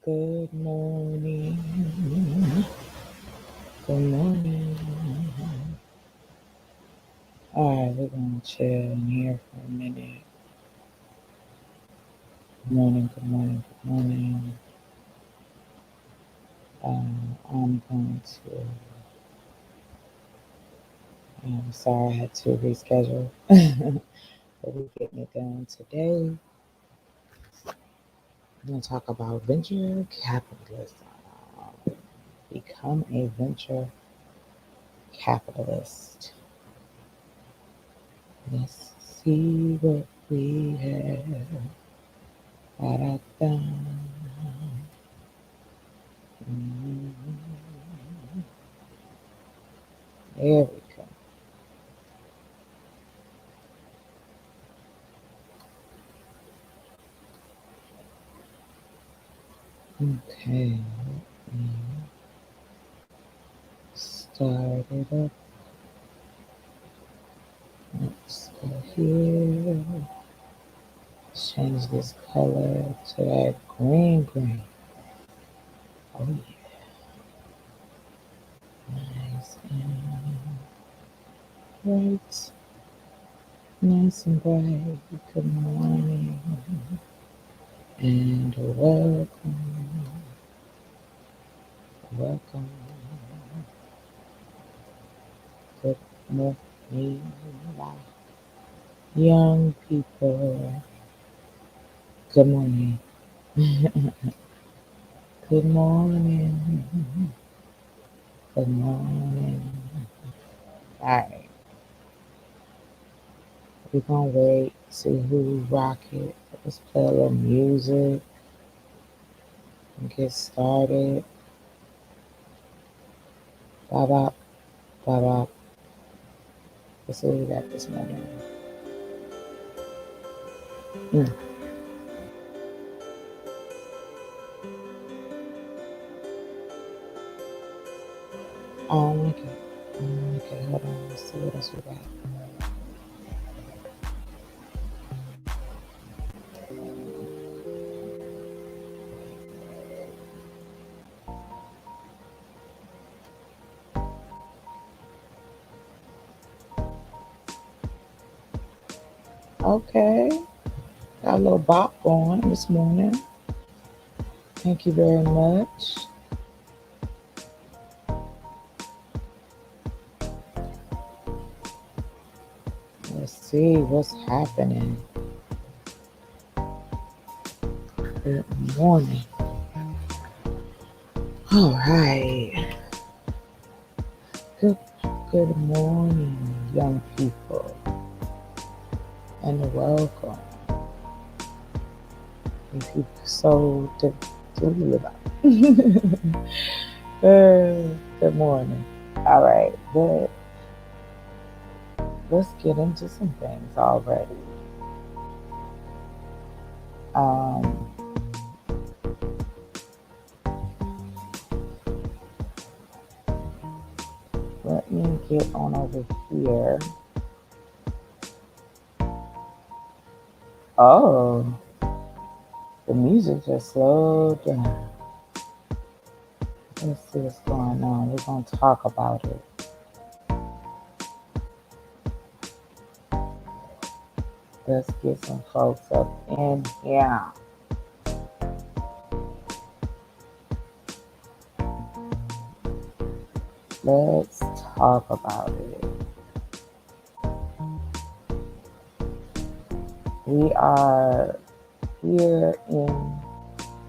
Good morning. Good morning. All right, we're gonna chill in here for a minute. Good morning. Good morning. Good morning. I'm going to. I'm sorry I had to reschedule, but we're getting it done today. We're gonna talk about venture capitalism. Become a venture capitalist. Let's see what we have. Da-da-da. There we go. Okay, let me start it up. Let's go here. Change this color to that green. Oh yeah, nice and bright. Nice and bright. Good morning and welcome. Good morning, young people. Good morning. Good morning. Good morning. All right, we're gonna wait, see who rock it. Let's play a little music and get started. Bop bop, bop bop. Let's see what we got this morning. Mm. Okay. Okay, hold on. Let's see what else we got. Okay, got a little bop going this morning. Thank you very much. Let's see what's happening. Good morning. All right. Good morning, young people, and welcome. If you so to good morning. All right, let's get into some things already. Um, Let me get on over here. Oh, the music just slowed down. Let's see what's going on. We're going to talk about it. Let's get some folks up in here. Let's talk about it. We are here in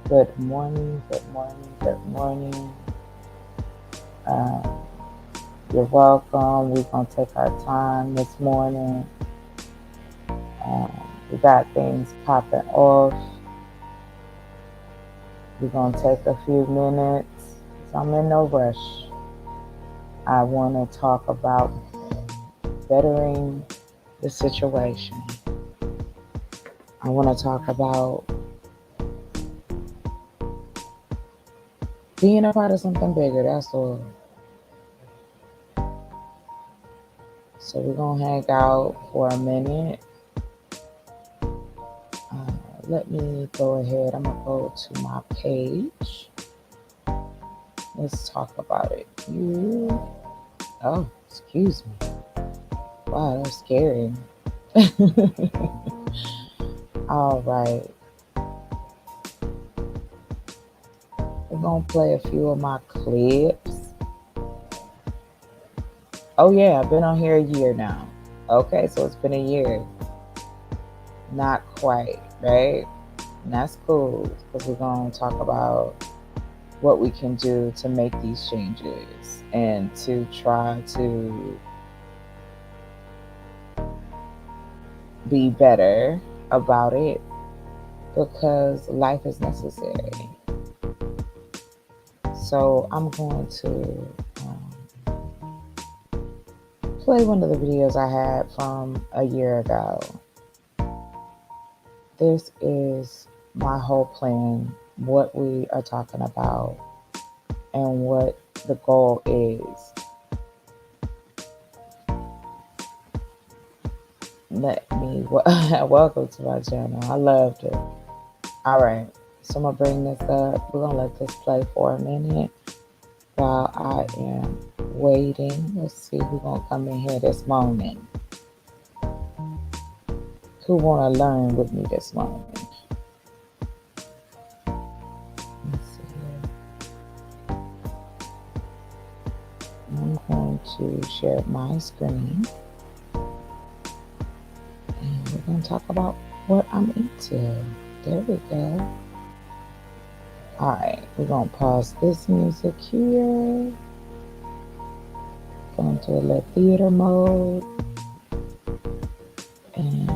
good morning, good morning, good morning. Um, you're welcome. We're going to take our time this morning. We got things popping off. We're going to take a few minutes. So I'm in no rush. I want to talk about bettering the situation. I want to talk about being a part of something bigger. That's all. So we're going to hang out for a minute. let me go ahead. I'm going to go to my page. Let's talk about it. Oh, excuse me. Wow, that's scary. All right. We're going to play a few of my clips. Oh, yeah, I've been on here a year now. Okay, so it's been a year. Not quite, right? And that's cool because we're going to talk about what we can do to make these changes and to try to be better about it because life is necessary. So I'm going to play one of the videos I had from a year ago. This is my whole plan, what we are talking about, and what the goal is. Let me welcome to my channel. I loved it. All right, so I'm gonna bring this up. We're gonna let this play for a minute while I am waiting. Let's see who's gonna come in here this moment. Who wanna learn with me this moment? Let's see here. I'm going to share my screen. And we're gonna talk about what I'm into. There we go. All right, we're gonna pause this music here. Going to a little theater mode. And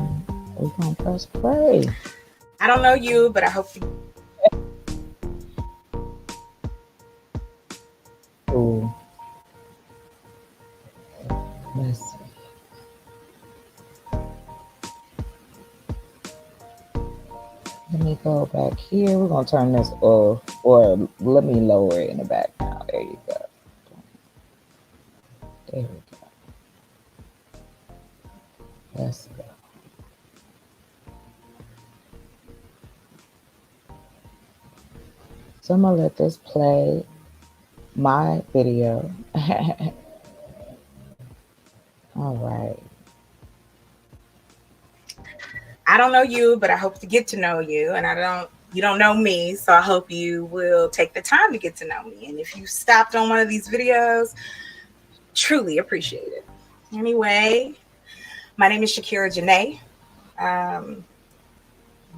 we're gonna press play. I don't know you, but I hope you. Ooh. Let's see. Let me go back here. We're gonna turn this off, or let me lower it in the background. There you go. There we go. Let's go. So I'm gonna let this play my video. All right. I don't know you, but I hope to get to know you, and you don't know me, so I hope you will take the time to get to know me. And if you stopped on one of these videos, truly appreciate it. Anyway, my name is Shakira Janae.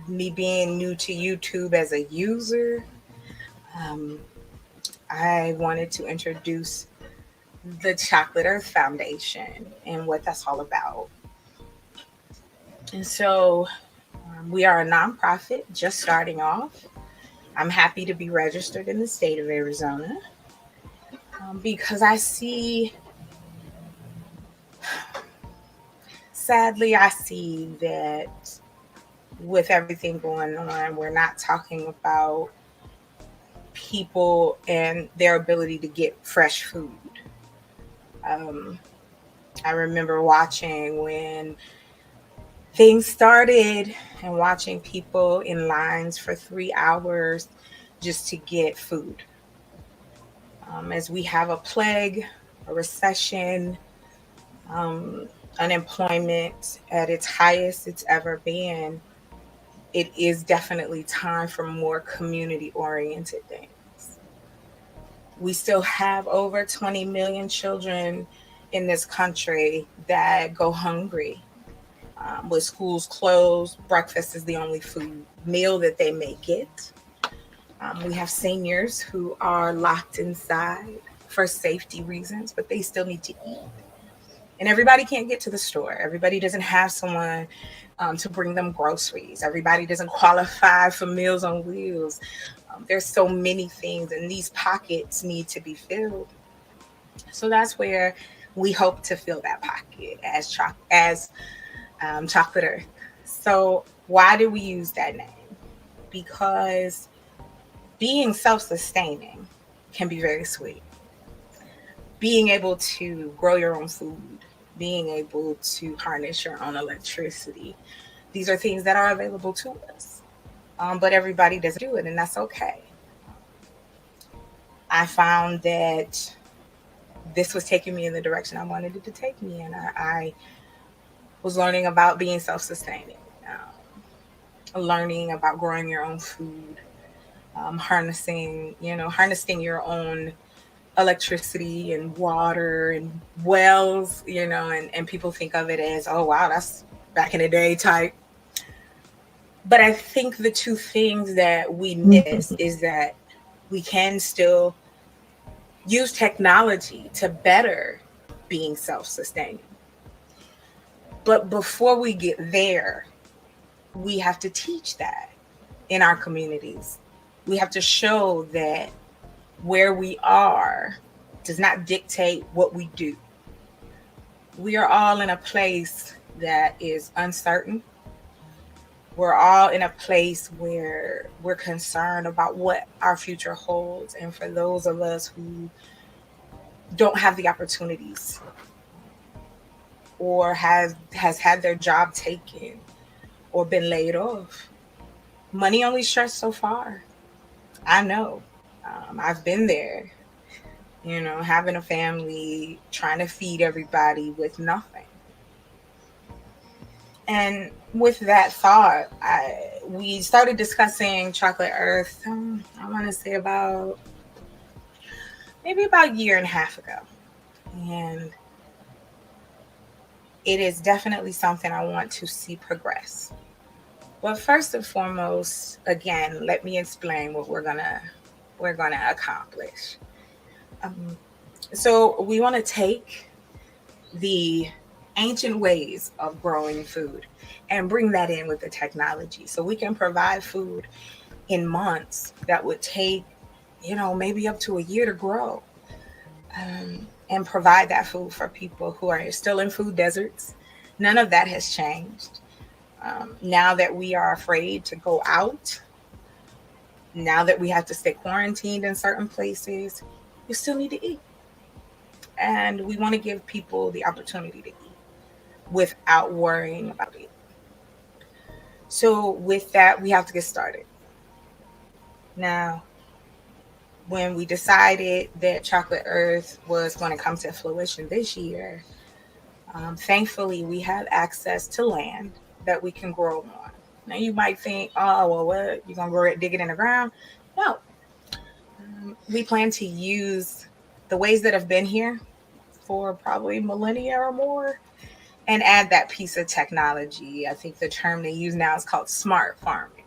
Me being new to YouTube as a user, I wanted to introduce the Chocolate Earth Foundation and what that's all about. And so we are a nonprofit just starting off. I'm happy to be registered in the state of Arizona because sadly, I see that with everything going on, we're not talking about people and their ability to get fresh food. I remember watching when things started and watching people in lines for 3 hours just to get food. As we have a plague, a recession, unemployment at its highest it's ever been, it is definitely time for more community oriented things. We still have over 20 million children in this country that go hungry. With schools closed, breakfast is the only food meal that they may get. We have seniors who are locked inside for safety reasons, but they still need to eat. And everybody can't get to the store. Everybody doesn't have someone to bring them groceries. Everybody doesn't qualify for Meals on Wheels. There's so many things, and these pockets need to be filled. So that's where we hope to fill that pocket as Chocolate Earth. So why do we use that name? Because being self-sustaining can be very sweet. Being able to grow your own food, being able to harness your own electricity, these are things that are available to us. but everybody doesn't do it, and that's okay. I found that this was taking me in the direction I wanted it to take me, and I was learning about being self-sustaining, learning about growing your own food, harnessing your own electricity and water and wells, and people think of it as, oh wow, that's back in the day type. But I think the two things that we miss is that we can still use technology to better being self-sustaining. But before we get there, we have to teach that in our communities. We have to show that where we are does not dictate what we do. We are all in a place that is uncertain. We're all in a place where we're concerned about what our future holds. And for those of us who don't have the opportunities or has had their job taken or been laid off, money only stretches so far. I know. I've been there, having a family, trying to feed everybody with nothing. And with that thought, we started discussing Chocolate Earth. I want to say about a year and a half ago, and it is definitely something I want to see progress. But first and foremost, again, let me explain what we're gonna accomplish. Um, so we want to take the ancient ways of growing food and bring that in with the technology, so we can provide food in months that would take, maybe up to a year to grow, and provide that food for people who are still in food deserts. None of that has changed. Now that we are afraid to go out, now that we have to stay quarantined in certain places, you still need to eat. And we want to give people the opportunity to eat without worrying about it. So, with that, we have to get started. Now, when we decided that Chocolate Earth was going to come to fruition this year, thankfully, we have access to land that we can grow on. Now, you might think, oh, well, what? You're going to grow it, dig it in the ground? No. We plan to use the ways that have been here for probably millennia or more and add that piece of technology. I think the term they use now is called smart farming.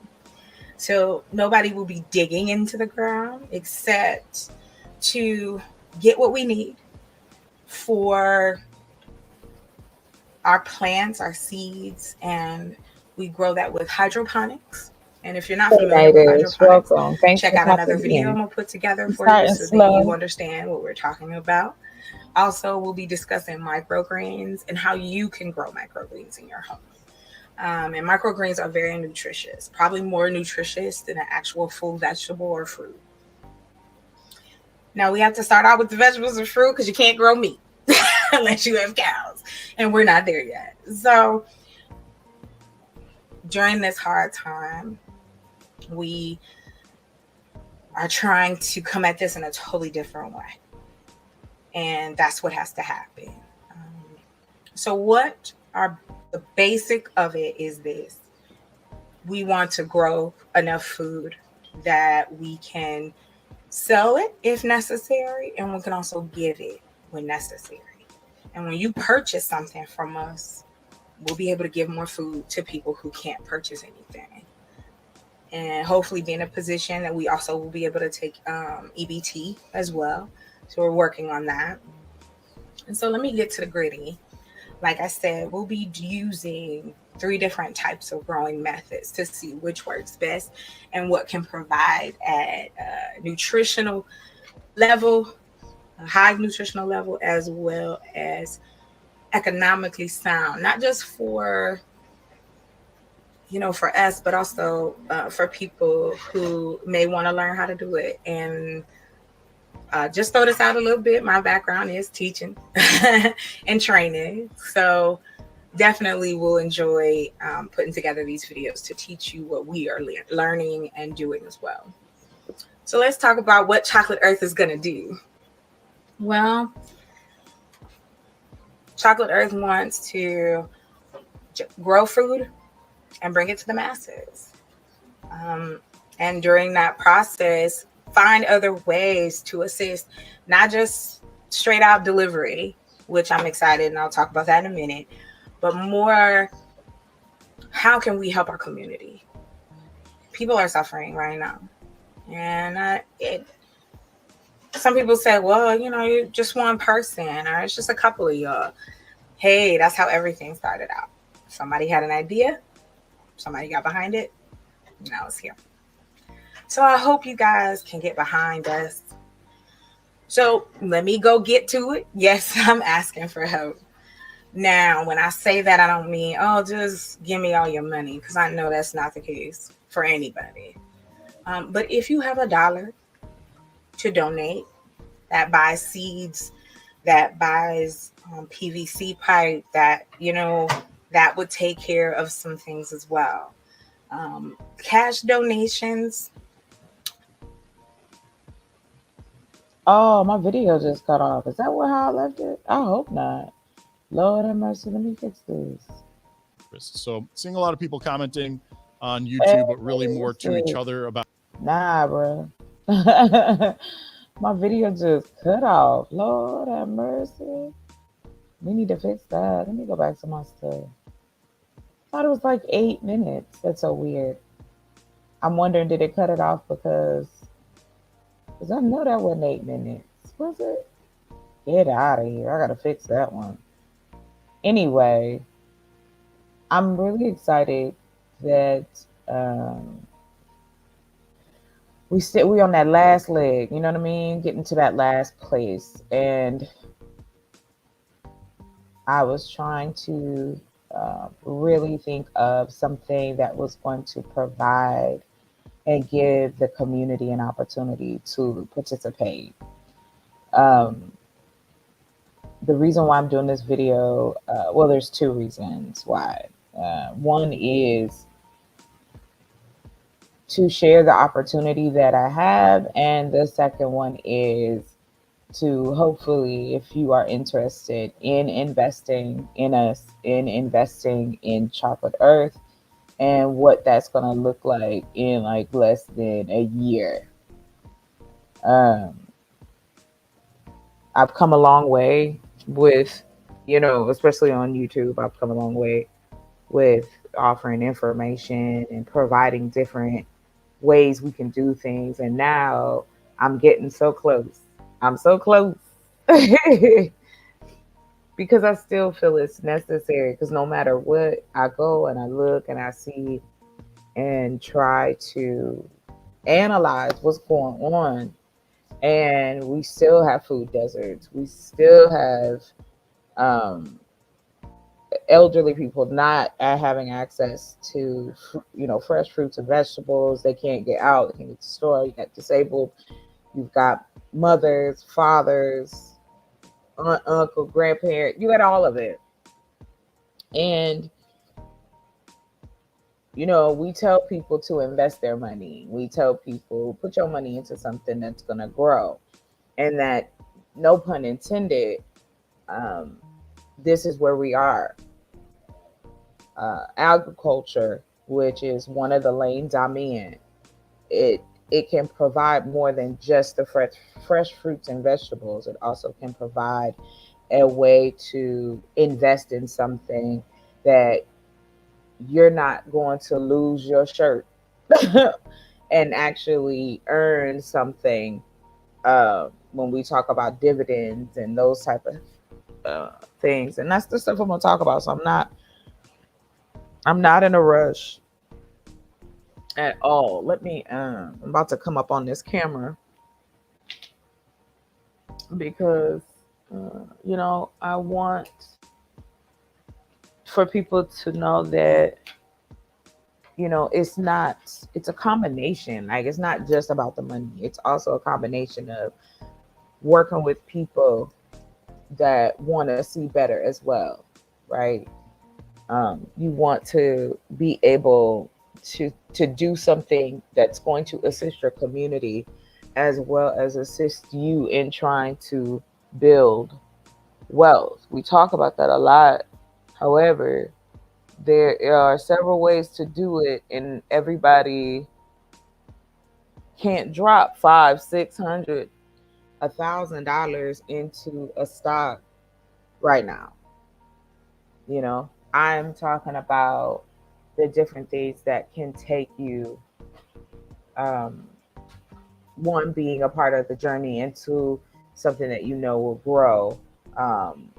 So nobody will be digging into the ground except to get what we need for our plants, our seeds, and we grow that with hydroponics. And if you're not familiar with Pollinators, hydroponics, welcome. Thanks check for out another popping video I'm in. gonna put together I'm for you starting so that you slow. understand what we're talking about. Also, we'll be discussing microgreens and how you can grow microgreens in your home. And microgreens are very nutritious, probably more nutritious than an actual full vegetable or fruit. Now, we have to start out with the vegetables and fruit because you can't grow meat unless you have cows, and we're not there yet. So, during this hard time, we are trying to come at this in a totally different way. And that's what has to happen. So, what are the basic of it is this: we want to grow enough food that we can sell it if necessary, and we can also give it when necessary. And when you purchase something from us, we'll be able to give more food to people who can't purchase anything. And hopefully be in a position that we also will be able to take EBT as well. So we're working on that. And so let me get to the gritty. Like I said, we'll be using 3 different types of growing methods to see which works best and what can provide at a nutritional level, a high nutritional level, as well as economically sound, not just for us, but also for people who may want to learn how to do it. And just throw this out a little bit. My background is teaching and training. So definitely will enjoy putting together these videos to teach you what we are learning and doing as well. So let's talk about what Chocolate Earth is going to do. Well, Chocolate Earth wants to grow food and bring it to the masses. Um, and during that process, find other ways to assist, not just straight out delivery, which I'm excited and I'll talk about that in a minute, but more how can we help our community? People are suffering right now. And some people say, well, you're just one person or it's just a couple of y'all. Hey, that's how everything started out. Somebody had an idea, somebody got behind it, now it's here. So I hope you guys can get behind us. So let me go get to it. Yes, I'm asking for help. Now, when I say that, I don't mean, oh, just give me all your money, because I know that's not the case for anybody. But if you have $1 to donate, that buys seeds, that buys PVC pipe, that would take care of some things as well. Cash donations. Oh, my video just cut off. Is that how I left it? I hope not. Lord have mercy. Let me fix this. So seeing a lot of people commenting on YouTube, but really more to each other about. Nah, bro. My video just cut off. Lord have mercy. We need to fix that. Let me go back to my stuff. I thought it was like 8 minutes. That's so weird. I'm wondering, did it cut it off because I know that wasn't 8 minutes. Was it? Get out of here. I gotta fix that one. Anyway, I'm really excited that we on that last leg, you know what I mean? Getting to that last place. And I was trying to really think of something that was going to provide and give the community an opportunity to participate. The reason why I'm doing this video, well, there's 2 reasons why. One is to share the opportunity that I have, and the second one is to hopefully, if you are interested in investing in us, in investing in Chocolate Earth, and what that's going to look like in like less than a year. I've come a long way with, especially on YouTube, I've come a long way with offering information and providing different ways we can do things. And now I'm getting so close. I'm so close. Because I still feel it's necessary, because no matter what, I go and I look and I see and try to analyze what's going on, and we still have food deserts. We still have elderly people not having access to fresh fruits and vegetables. They can't get out, they can't get to the store. You got disabled, you've got mothers, fathers, aunt, uncle, grandparent, you got all of it. And we tell people to invest their money. We tell people, put your money into something that's going to grow. And that, no pun intended, this is where we are. Agriculture, which is one of the lanes I'm in, it can provide more than just the fresh fruits and vegetables. It also can provide a way to invest in something that you're not going to lose your shirt and actually earn something. When we talk about dividends and those type of things, and that's the stuff I'm gonna talk about. So I'm not in a rush at all. Let me I'm about to come up on this camera because I want for people to know that it's a combination. Like, it's not just about the money. It's also a combination of working with people that want to see better as well, right? You want to be able to do something that's going to assist your community as well as assist you in trying to build wealth. We talk about that a lot. However, there are several ways to do it, and everybody can't drop five, 600, $1,000 into a stock right now. You know, I'm talking about the different things that can take you, um, one being a part of the journey, into something that you know will grow, um,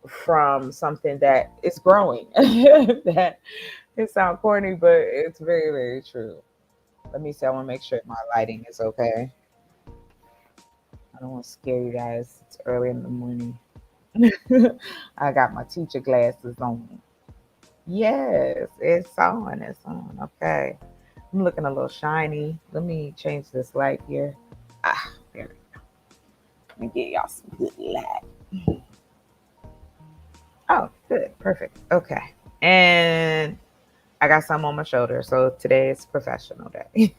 from something that is growing. That it sounds corny, but it's very, very true. Let me see. I want to make sure my lighting is okay. I don't want to scare you guys. It's early in the morning. I got my teacher glasses on. Yes, it's on. It's on. Okay. I'm looking a little shiny. Let me change this light here. There we go. Let me get y'all some good light. Oh, good. Perfect. Okay. And I got some on my shoulder. So today is professional day.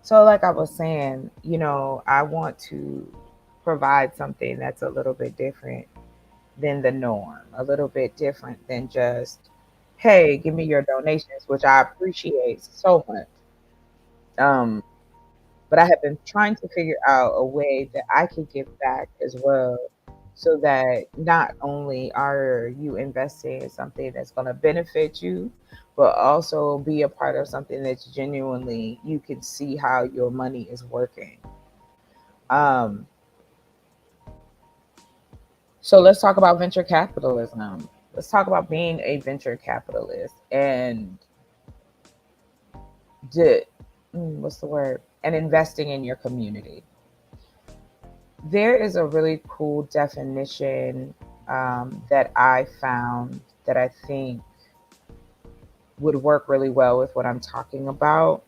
So like I was saying, I want to provide something that's a little bit different than the norm, a little bit different than just, hey, give me your donations, which I appreciate so much. But I have been trying to figure out a way that I could give back as well, so that not only are you investing in something that's going to benefit you, but also be a part of something that's genuinely you can see how your money is working. Um, so let's talk about venture capitalism. Let's talk about being a venture capitalist and what's the word? And investing in your community. There is a really cool definition, that I found that I think would work really well with what I'm talking about.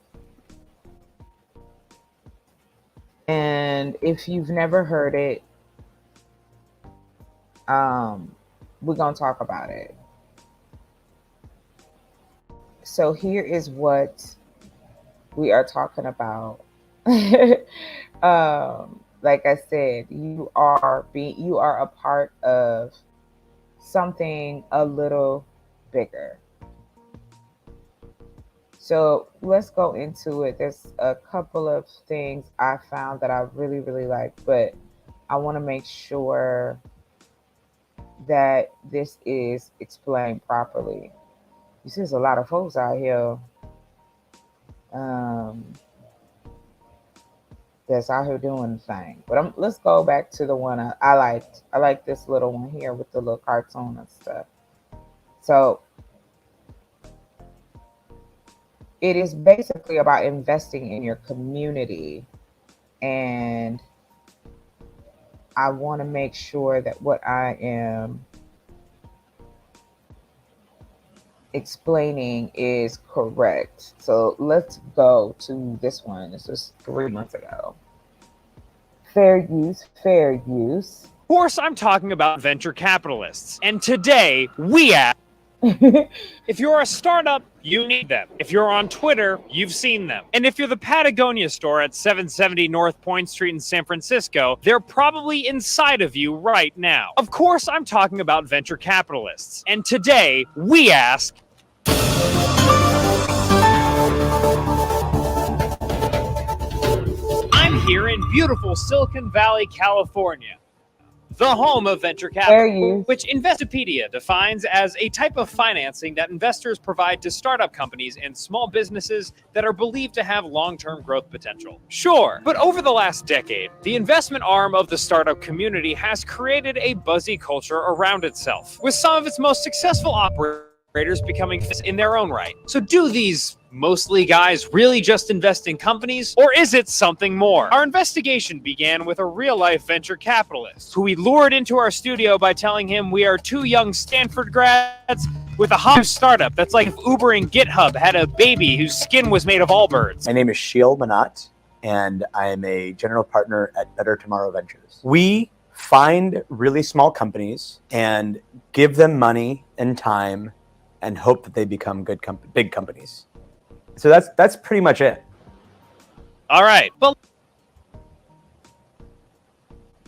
And if you've never heard it, we're going to talk about it. So here is what we are talking about. Like I said, you are a part of something a little bigger. So let's go into it. There's a couple of things I found that I really, really like, but I want to make sure that this is explained properly. You see, there's a lot of folks out here that's out here doing the thing. But let's go back to the one I liked. I like this little one here with the little cartoon and stuff. So it is basically about investing in your community. And I want to make sure that what I am explaining is correct. So let's go to this one. This was 3 months ago. Fair use, fair use. Of course, I'm talking about venture capitalists. And today, we ask, if you're a startup, you need them. If you're on Twitter, you've seen them. And if you're the Patagonia store at 770 North Point Street in San Francisco, they're probably inside of you right now. Of course, I'm talking about venture capitalists. And today, we ask, I'm here in beautiful Silicon Valley, California, the home of venture capital, which Investopedia defines as a type of financing that investors provide to startup companies and small businesses that are believed to have long-term growth potential. Sure, but over the last decade, the investment arm of the startup community has created a buzzy culture around itself, with some of its most successful operators becoming in their own right. So do these mostly guys really just invest in companies, or is it something more? Our investigation began with a real-life venture capitalist who we lured into our studio by telling him we are two young Stanford grads with a hot startup that's like if Uber and GitHub had a baby whose skin was made of Allbirds. My name is Sheil Manat, and I am a general partner at Better Tomorrow Ventures. We find really small companies and give them money and time and hope that they become big companies. So that's pretty much it. All right. Well,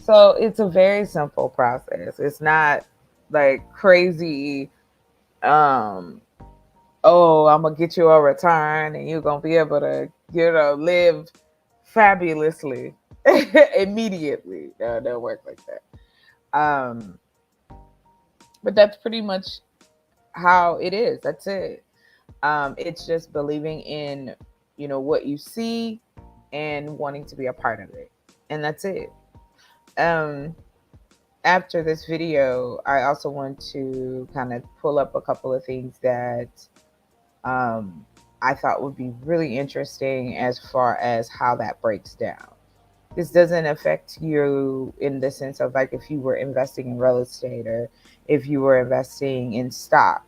so it's a very simple process. It's not like crazy. Oh, I'm gonna get you a return and you're gonna be able to, live fabulously immediately. No, it don't work like that. But that's pretty much how it is. That's it. It's just believing in, what you see and wanting to be a part of it. And that's it. After this video, I also want to kind of pull up a couple of things that I thought would be really interesting as far as how that breaks down. This doesn't affect you in the sense of like if you were investing in real estate or if you were investing in stock.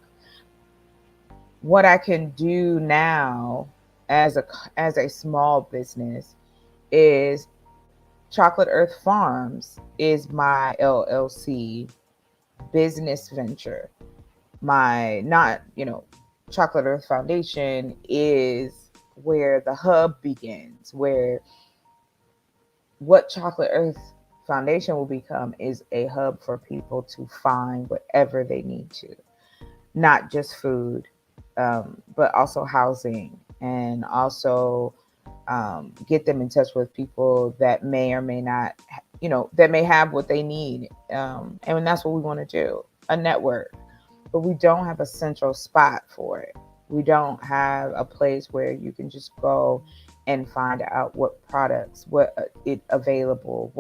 What I can do now as a small business is Chocolate Earth Farms is my LLC business venture. My Chocolate Earth Foundation is where the hub begins, where what Chocolate Earth Foundation will become is a hub for people to find whatever they need to, not just food, but also housing, and also get them in touch with people that may or may not, that may have what they need. And that's what we want to do, a network. But we don't have a central spot for it. We don't have a place where you can just go and find out what products, what it available,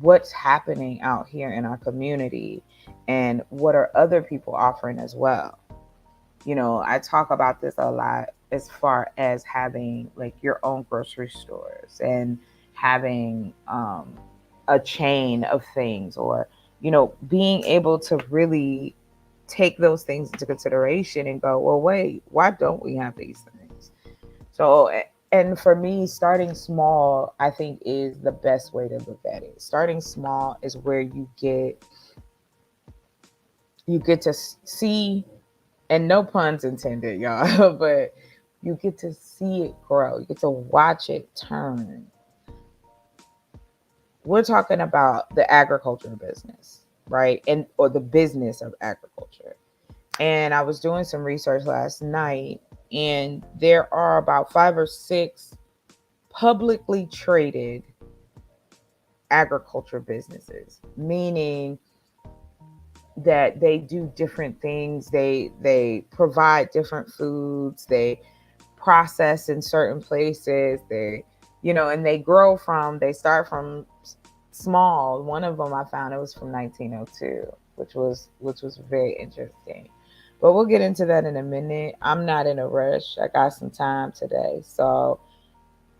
what's happening out here in our community, and what are other people offering as well. I talk about this a lot as far as having like your own grocery stores and having a chain of things, or being able to really take those things into consideration and go, well, wait, why don't we have these things? So, and for me, starting small, I think, is the best way to look at it. Starting small is where you get to see, and no puns intended, y'all, but you get to see it grow. You get to watch it turn. We're talking about the agriculture business, right? Or the business of agriculture. And I was doing some research last night, and there are about 5 or 6 publicly traded agriculture businesses, meaning that they do different things. They provide different foods. They process in certain places. They, and they start from small. One of them I found, it was from 1902, which was very interesting. But we'll get into that in a minute. I'm not in a rush. I got some time today. So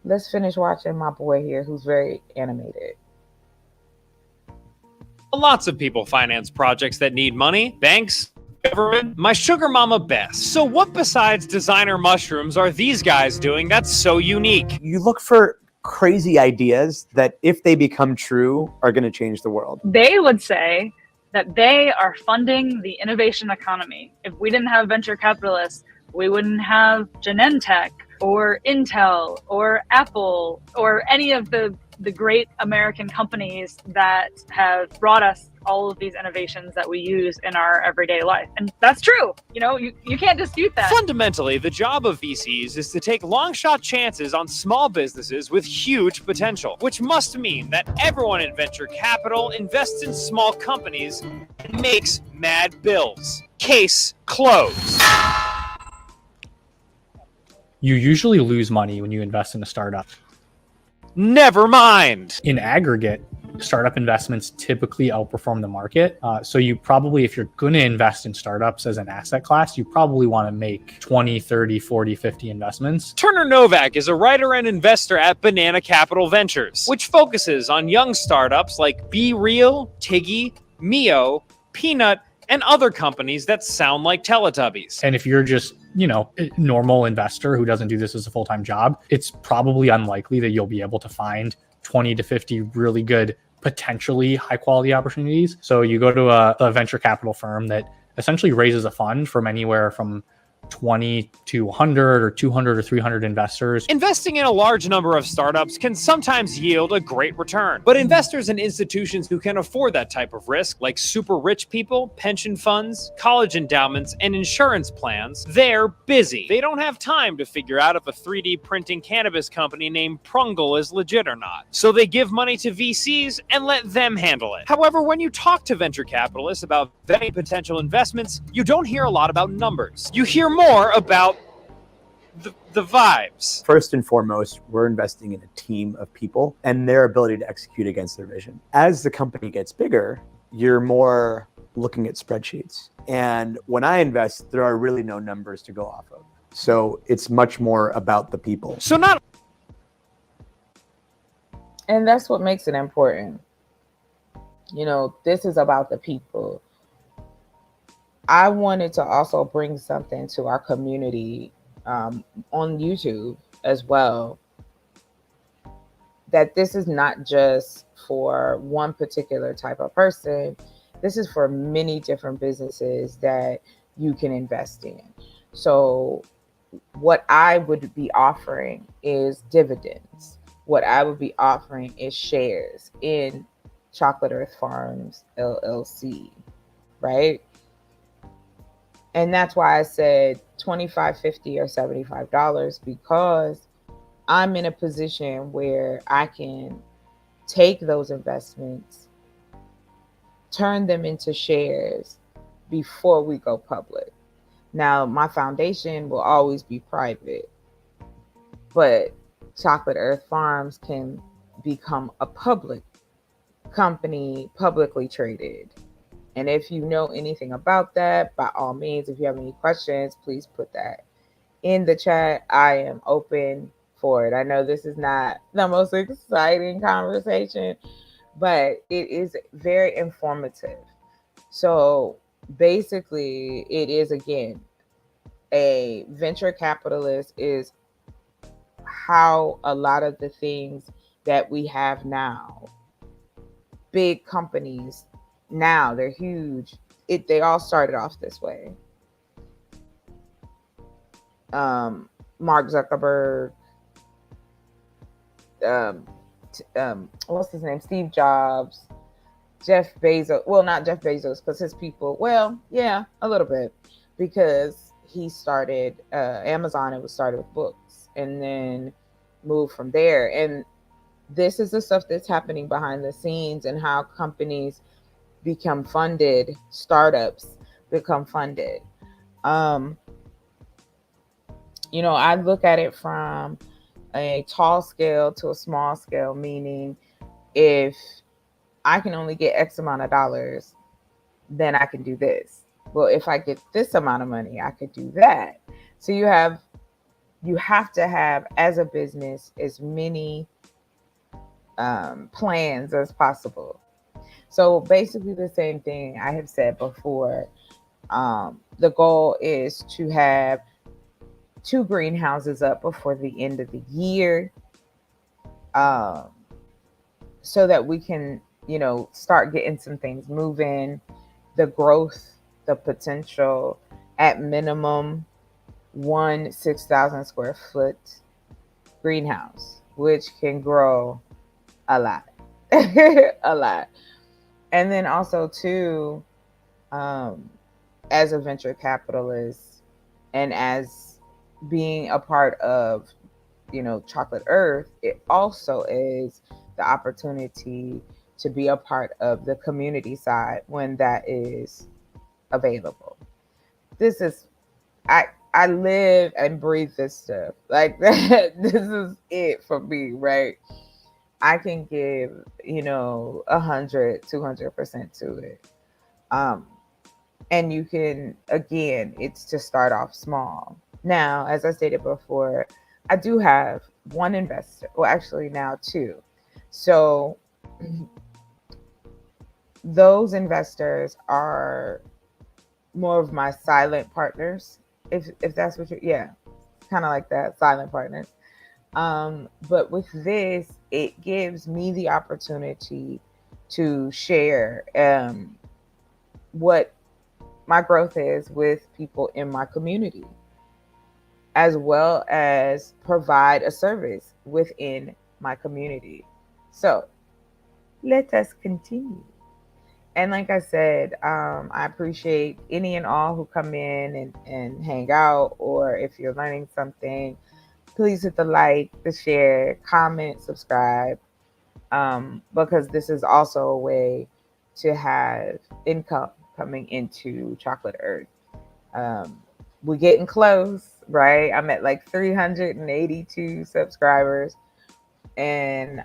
let's finish watching my boy here, who's very animated. Lots of people finance projects that need money. Banks, government, my sugar mama best. So what besides designer mushrooms are these guys doing that's so unique? You look for crazy ideas that, if they become true, are going to change the world. They would say that they are funding the innovation economy. If we didn't have venture capitalists, we wouldn't have Genentech or Intel or Apple or any of the great American companies that have brought us all of these innovations that we use in our everyday life. And that's true. You can't dispute that. Fundamentally, the job of VCs is to take long shot chances on small businesses with huge potential, which must mean that everyone in venture capital invests in small companies and makes mad bills. Case closed. You usually lose money when you invest in a startup. Never mind. In aggregate, startup investments typically outperform the market. So you probably, if you're going to invest in startups as an asset class, you probably want to make 20, 30, 40, 50 investments. Turner Novak is a writer and investor at Banana Capital Ventures, which focuses on young startups like Be Real, Tiggy, Mio, Peanut, and other companies that sound like Teletubbies. And if you're just, a normal investor who doesn't do this as a full-time job, it's probably unlikely that you'll be able to find 20 to 50 really good potentially high quality opportunities. So you go to a venture capital firm that essentially raises a fund from anywhere from 20 to 100 or 200 or 300 investors. Investing in a large number of startups can sometimes yield a great return, but investors and institutions who can afford that type of risk, like super rich people, pension funds, college endowments, and insurance plans, they're busy. They don't have time to figure out if a 3D printing cannabis company named Prungle is legit or not. So they give money to VCs and let them handle it. However, when you talk to venture capitalists about vetting potential investments, you don't hear a lot about numbers. You hear more about the vibes. First and foremost, we're investing in a team of people and their ability to execute against their vision. As the company gets bigger, you're more looking at spreadsheets. And when I invest, there are really no numbers to go off of. So it's much more about the people. So not. And that's what makes it important. You know, this is about the people. I wanted to also bring something to our community on YouTube as well, that this is not just for one particular type of person. This is for many different businesses that you can invest in. So what I would be offering is dividends. What I would be offering is shares in Chocolate Earth Farms LLC, right? And that's why I said $25, $50, or $75, because I'm in a position where I can take those investments, turn them into shares before we go public. Now, my foundation will always be private, but Chocolate Earth Farms can become a public company, publicly traded. And if you know anything about that, by all means, if you have any questions, please put that in the chat. I am open for it. I know this is not the most exciting conversation, but it is very informative. So basically, it is, again, a venture capitalist is how a lot of the things that we have now, big companies, now they're huge. They all started off this way. Mark Zuckerberg, what's his name? Steve Jobs, Jeff Bezos. Well, not Jeff Bezos, because his people. Well, yeah, a little bit, because he started Amazon. It was started with books, and then moved from there. And this is the stuff that's happening behind the scenes, and how companies become funded, startups become funded. You know, I look at it from a tall scale to a small scale, meaning if I can only get X amount of dollars, then I can do this. Well, if I get this amount of money, I could do that. So you have to have, as a business, as many plans as possible. So basically the same thing I have said before. The goal is to have 2 greenhouses up before the end of the year, so that we can, you know, start getting some things moving. The growth, the potential, at minimum, 1 6,000 square foot greenhouse, which can grow a lot, a lot. And then also too, as a venture capitalist and as being a part of, you know, Chocolate Earth, it also is the opportunity to be a part of the community side when that is available. This is, I live and breathe this stuff. Like that. This is it for me, right? I can give, you know, 100, 200% to it. And you can, again, it's to start off small. Now, as I stated before, I do have 1 investor. Well, actually now 2. So those investors are more of my silent partners. If that's what yeah, kind of like that, silent partners. But with this, it gives me the opportunity to share what my growth is with people in my community, as well as provide a service within my community. So let us continue. And like I said, I appreciate any and all who come in and hang out, or if you're learning something, please hit the like, the share, comment, subscribe, because this is also a way to have income coming into Chocolate Earth. We're getting close, right? I'm at like 382 subscribers, and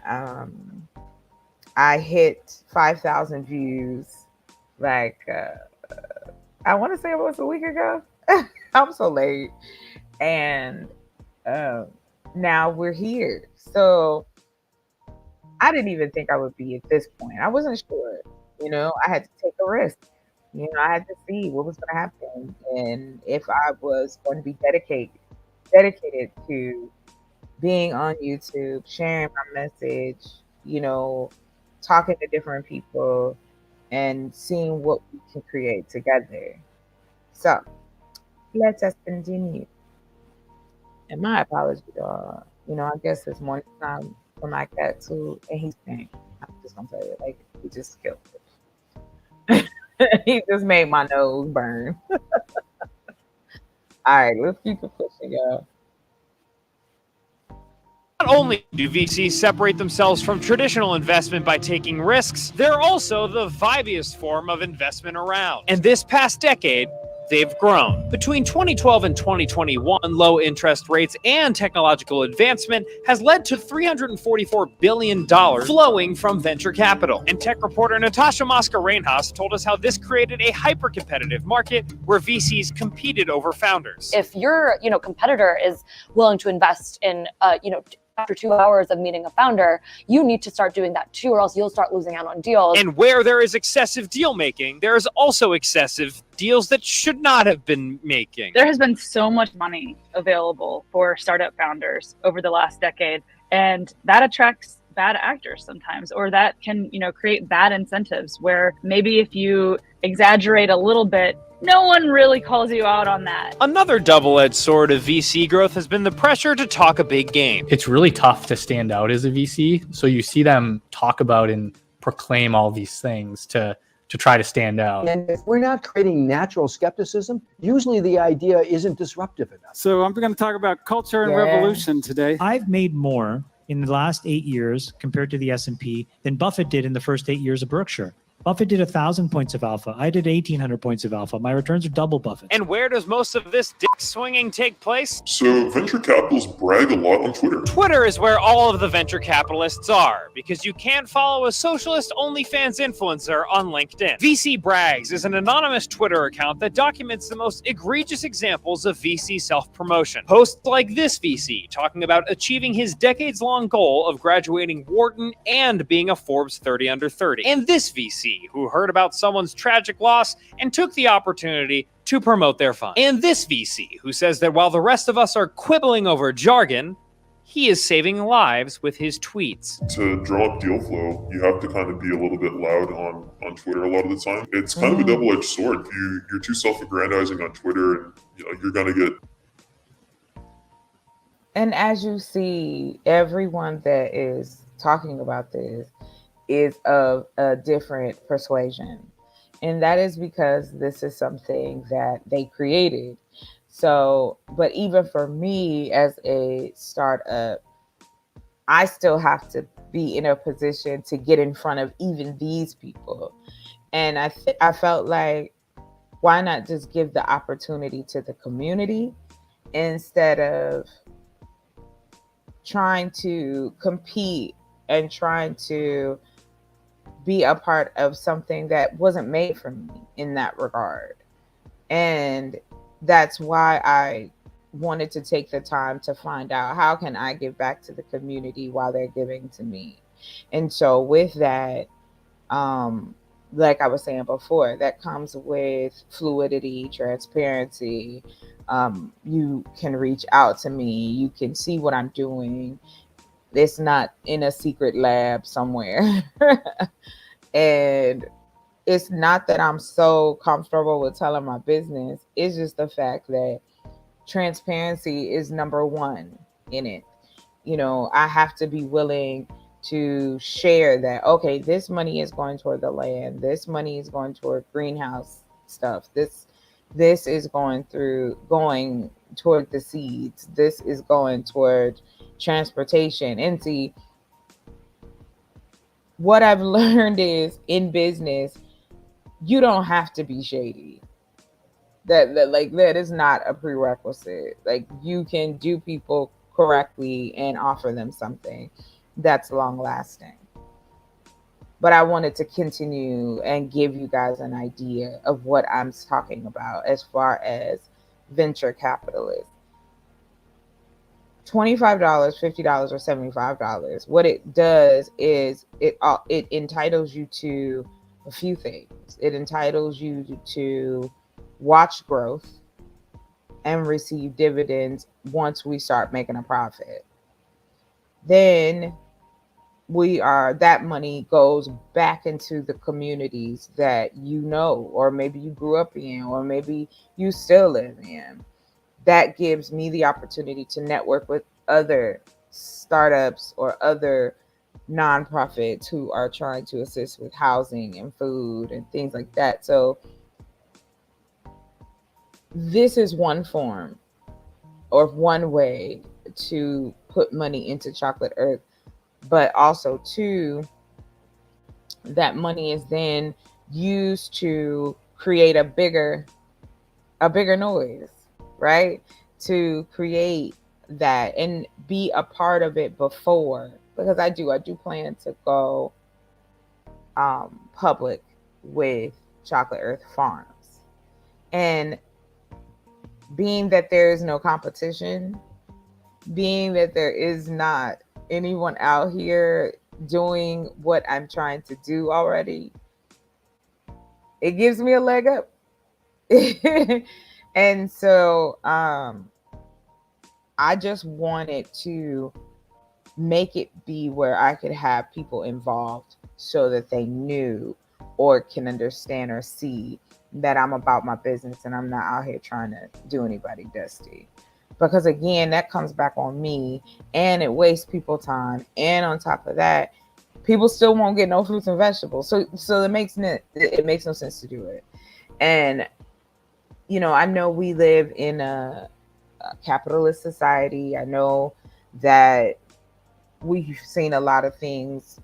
I hit 5,000 views like I want to say it was a week ago. I'm so late. And now we're here. So I didn't even think I would be at this point. I wasn't sure. I had to take a risk. I had to see what was going to happen and if I was going to be dedicated to being on YouTube, sharing my message, talking to different people and seeing what we can create together. So let us continue. And my apology, dog. I guess it's morning time for my cat too, and he's pink. I'm just gonna tell you, like, he just killed it. He just made my nose burn. All right, let's keep it pushing, y'all. Not only do VCs separate themselves from traditional investment by taking risks, they're also the vibiest form of investment around. And this past decade, they've grown. Between 2012 and 2021, low interest rates and technological advancement has led to $344 billion flowing from venture capital. And tech reporter Natasha Mascarenhas told us how this created a hyper-competitive market where VCs competed over founders. If your competitor is willing to invest in after 2 hours of meeting a founder, you need to start doing that too, or else you'll start losing out on deals. And where there is excessive deal making, there is also excessive deals that should not have been making. There has been so much money available for startup founders over the last decade, and that attracts bad actors sometimes, or that can, create bad incentives where maybe if you exaggerate a little bit, no one really calls you out on that. Another double-edged sword of VC growth has been the pressure to talk a big game. It's really tough to stand out as a VC. So you see them talk about and proclaim all these things to try to stand out. And if we're not creating natural skepticism, usually the idea isn't disruptive enough. So I'm going to talk about culture and revolution today. I've made more in the last 8 years compared to the S&P than Buffett did in the first 8 years of Berkshire. Buffett did 1,000 points of alpha. I did 1,800 points of alpha. My returns are double Buffett. And where does most of this dick swinging take place? So venture capitalists brag a lot on Twitter. Twitter is where all of the venture capitalists are, because you can't follow a socialist OnlyFans influencer on LinkedIn. VC Brags is an anonymous Twitter account that documents the most egregious examples of VC self-promotion. Posts like this VC talking about achieving his decades-long goal of graduating Wharton and being a Forbes 30 under 30. And this VC who heard about someone's tragic loss and took the opportunity to promote their fund. And this VC who says that while the rest of us are quibbling over jargon, he is saving lives with his tweets. To draw up deal flow, you have to kind of be a little bit loud on Twitter a lot of the time. It's kind of a double-edged sword. You're too self-aggrandizing on Twitter, and you're gonna get. And as you see, everyone that is talking about this is of a different persuasion. And that is because this is something that they created. So, but even for me as a startup, I still have to be in a position to get in front of even these people. And I felt like, why not just give the opportunity to the community instead of trying to compete and trying to be a part of something that wasn't made for me in that regard. And that's why I wanted to take the time to find out, how can I give back to the community while they're giving to me? And so with that, like I was saying before, that comes with fluidity, transparency. You can reach out to me. You can see what I'm doing. It's not in a secret lab somewhere. And it's not that I'm so comfortable with telling my business. It's just the fact that transparency is number one in it. I have to be willing to share that, okay, this money is going toward the land. This money is going toward greenhouse stuff. This is going toward the seeds. This is going toward transportation. And see, what I've learned is in business, you don't have to be shady. That is not a prerequisite. Like, you can do people correctly and offer them something that's long lasting. But I wanted to continue and give you guys an idea of what I'm talking about as far as venture capitalists. $25, $50, or $75. What it does is it entitles you to a few things. It entitles you to watch growth and receive dividends once we start making a profit. Then that money goes back into the communities that or maybe you grew up in, or maybe you still live in. That gives me the opportunity to network with other startups or other nonprofits who are trying to assist with housing and food and things like that. So this is one form or one way to put money into Chocolate Earth, but also too, that money is then used to create a bigger noise, right? To create that and be a part of it before, because I do plan to go public with Chocolate Earth Farms. And being that there is no competition, being that there is not anyone out here doing what I'm trying to do already, it gives me a leg up. And so I just wanted to make it be where I could have people involved so that they knew or can understand or see that I'm about my business and I'm not out here trying to do anybody dusty. Because again, that comes back on me and it wastes people time. And on top of that, people still won't get no fruits and vegetables. So it makes no sense to do it. And I know we live in a capitalist society. I know that we've seen a lot of things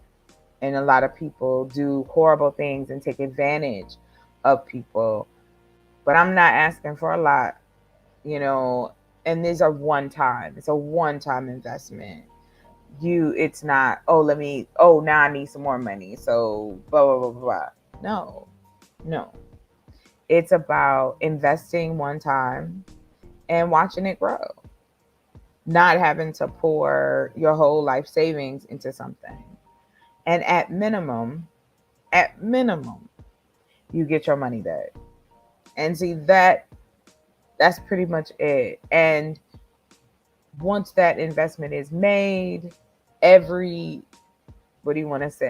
and a lot of people do horrible things and take advantage of people. But I'm not asking for a lot, and these are one-time. It's a one-time investment. It's not, now I need some more money. So blah, blah, blah, blah. No. It's about investing one time and watching it grow. Not having to pour your whole life savings into something. And at minimum, you get your money back. And see, that's pretty much it. And once that investment is made, every 3 months,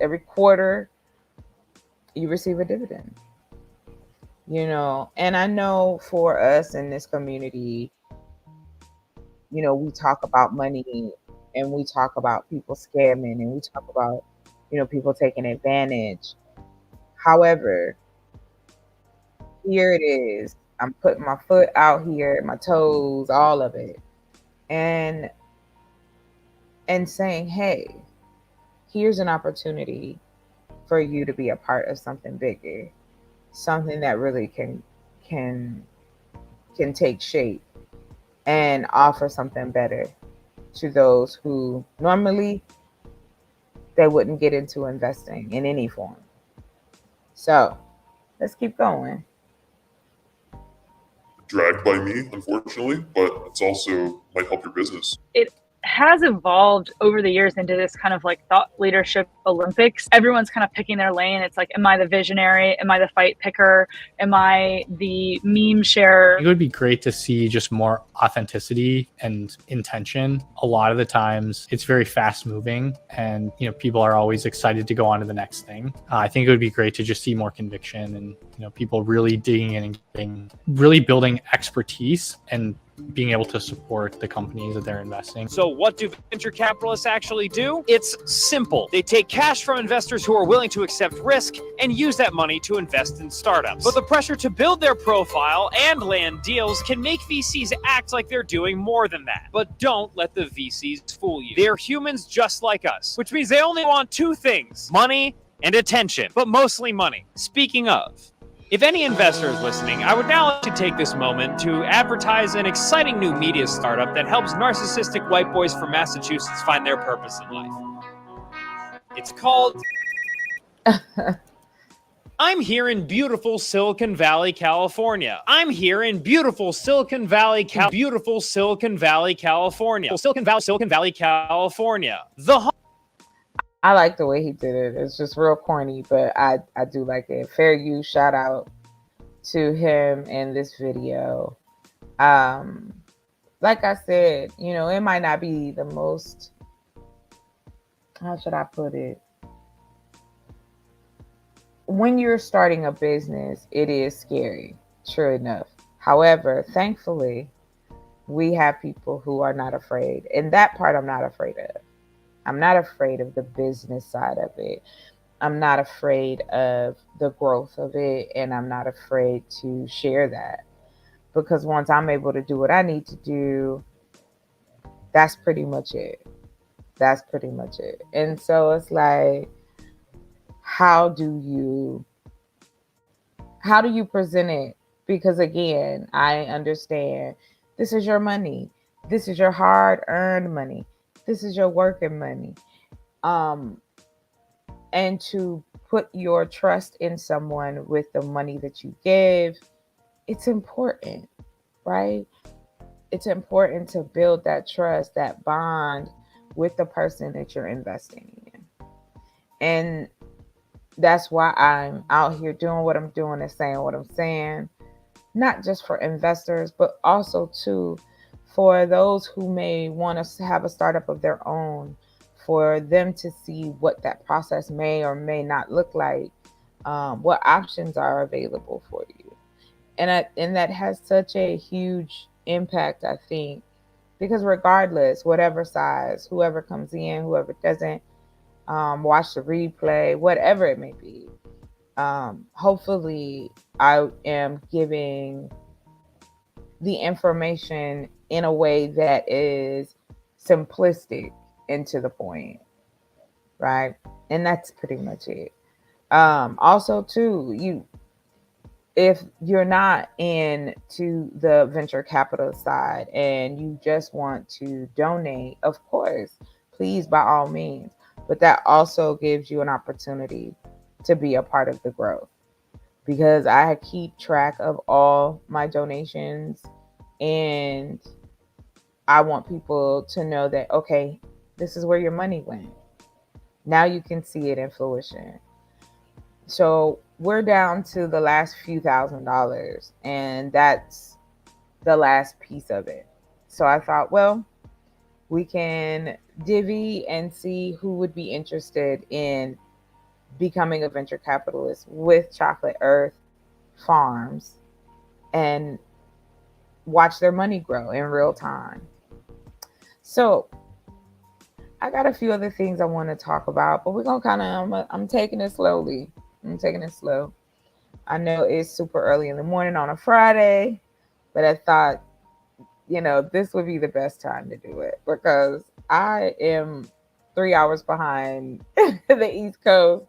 every quarter, you receive a dividend. And I know for us in this community, we talk about money and we talk about people scamming and we talk about, people taking advantage. However, here it is. I'm putting my foot out here, my toes, all of it. And saying, hey, here's an opportunity for you to be a part of something bigger, something that really can take shape and offer something better to those who normally they wouldn't get into investing in any form. So let's keep going. Dragged by me, unfortunately, but it's also might help your business. It has evolved over the years into this kind of like thought leadership Olympics. Everyone's kind of picking their lane. It's like, am I the visionary? Am I the fight picker? Am I the meme sharer? It would be great to see just more authenticity and intention. A lot of the times it's very fast moving and, you know, people are always excited to go on to the next thing. I think it would be great to just see more conviction and, you know, people really digging in and really building expertise and being able to support the companies that they're investing. So what do venture capitalists actually do? It's simple. They take cash from investors who are willing to accept risk and use that money to invest in startups. But the pressure to build their profile and land deals can make VCs act like they're doing more than that. But don't let the VCs fool you. They're humans just like us, which means they only want two things: money and attention, but mostly money. Speaking of, if any investors listening, I would now like to take this moment to advertise an exciting new media startup that helps narcissistic white boys from Massachusetts find their purpose in life. It's called I'm here in beautiful Silicon Valley, California. I'm here in beautiful Silicon Valley, beautiful Silicon Valley, California. Silicon Valley, California. I like the way he did it. It's just real corny, but I do like it. Fair use, shout out to him in this video. Like I said, you know, it might not be the most, how should I put it? When you're starting a business, it is scary, sure enough. However, thankfully, we have people who are not afraid. And that part I'm not afraid of. I'm not afraid of the business side of it. I'm not afraid of the growth of it. And I'm not afraid to share that. Because once I'm able to do what I need to do, that's pretty much it. That's pretty much it. And so it's like, how do you present it? Because again, I understand this is your money. This is your hard-earned money. This is your working money. And to put your trust in someone with the money that you give, it's important, right? It's important to build that trust, that bond with the person that you're investing in. And that's why I'm out here doing what I'm doing and saying what I'm saying, not just for investors, but also too for those who may want to have a startup of their own, for them to see what that process may or may not look like, what options are available for you. And that has such a huge impact, I think, because regardless, whatever size, whoever comes in, whoever doesn't, watch the replay, whatever it may be, hopefully I am giving the information in a way that is simplistic and to the point, right? And that's pretty much it. Also too, if you're not into the venture capital side and you just want to donate, of course, please, by all means. But that also gives you an opportunity to be a part of the growth, because I keep track of all my donations and I want people to know that, okay, this is where your money went. Now you can see it in fruition. So we're down to the last few $1,000s, and that's the last piece of it. So I thought, well, we can divvy and see who would be interested in becoming a venture capitalist with Chocolate Earth Farms and watch their money grow in real time. So I got a few other things I want to talk about, but we're going to I'm taking it slowly. I'm taking it slow. I know it's super early in the morning on a Friday, but I thought, this would be the best time to do it because I am 3 hours behind the East Coast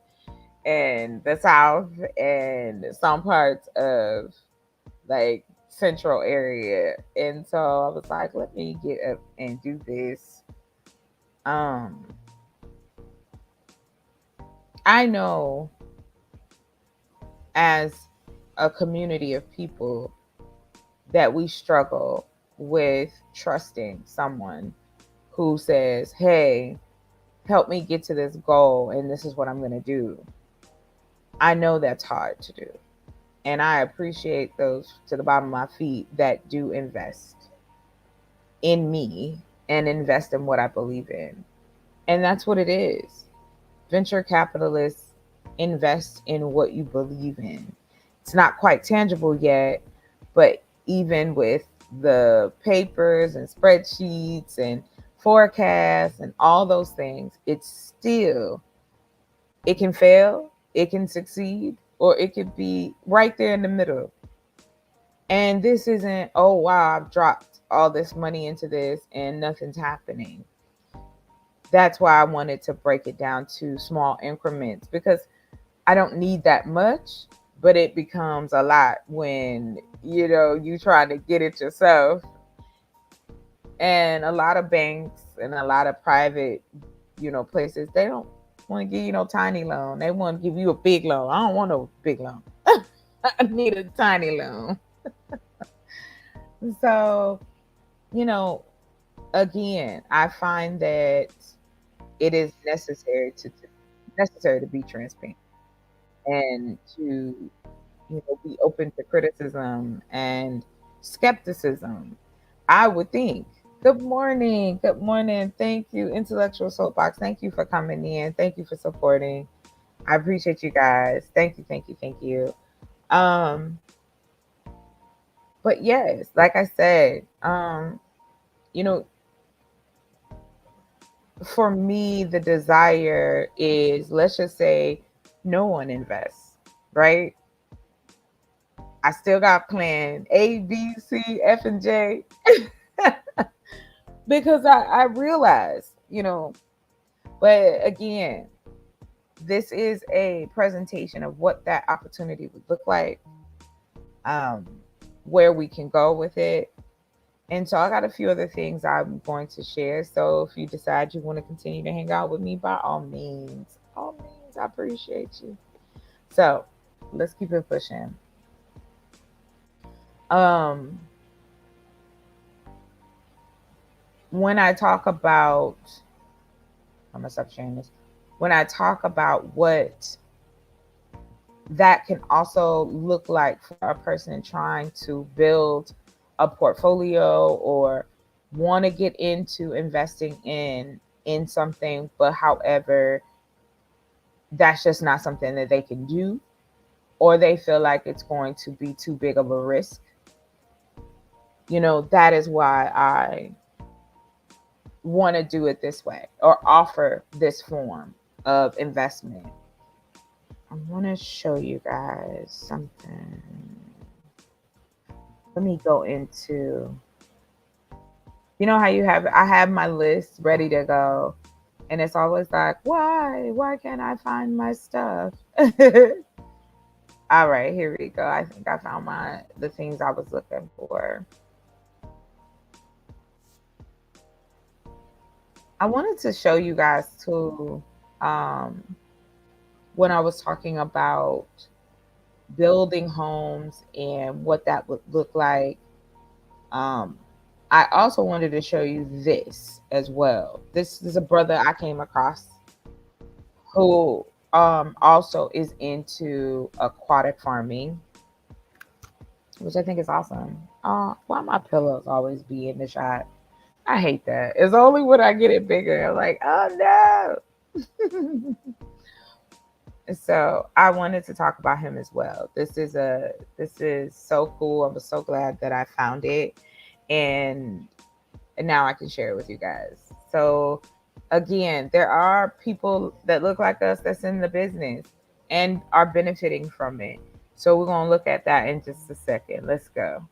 and the South and some parts of like central area. And so I was like, let me get up and do this. I know as a community of people that we struggle with trusting someone who says, hey, help me get to this goal and this is what I'm going to do. I know that's hard to do. And I appreciate those to the bottom of my feet that do invest in me and invest in what I believe in. And that's what it is. Venture capitalists invest in what you believe in. It's not quite tangible yet, but even with the papers and spreadsheets and forecasts and all those things, it's still, it can fail, it can succeed, or it could be right there in the middle. And this isn't, oh wow, I've dropped all this money into this and nothing's happening. That's why I wanted to break it down to small increments, because I don't need that much, but it becomes a lot when, you try to get it yourself. And a lot of banks and a lot of private, places, they don't want to give you no tiny loan. They want to give you a big loan. I don't want no big loan. I need a tiny loan. So, again, I find that it is necessary to be transparent and to, be open to criticism and skepticism. I would think. Good morning. Good morning. Thank you, Intellectual Soapbox. Thank you for coming in. Thank you for supporting. I appreciate you guys. Thank you. Thank you. Thank you. But yes, like I said, for me, the desire is, let's just say no one invests, right? I still got plan A, B, C, F, and J. Because I realize, but again, this is a presentation of what that opportunity would look like, where we can go with it. And so I got a few other things I'm going to share. So if you decide you want to continue to hang out with me, by all means, I appreciate you. So let's keep it pushing. When I talk about, I'm gonna stop sharing this. When I talk about what that can also look like for a person trying to build a portfolio or want to get into investing in something, but however, that's just not something that they can do, or they feel like it's going to be too big of a risk. That is why I want to do it this way or offer this form of investment. I want to show you guys something. Let me go into, how I have my list ready to go, and it's always like, why can't I find my stuff? All right, here we go. I think I found the things I was looking for. I wanted to show you guys too, when I was talking about building homes and what that would look like. I also wanted to show you this as well. This is a brother I came across who also is into aquatic farming, which I think is awesome. Why my pillows always be in the shot? I hate that. It's only when I get it bigger, I'm like, oh no. So I wanted to talk about him as well. This is so cool. I was so glad that I found it, and now I can share it with you guys. So again, there are people that look like us that's in the business and are benefiting from it. So we're going to look at that in just a second. Let's go.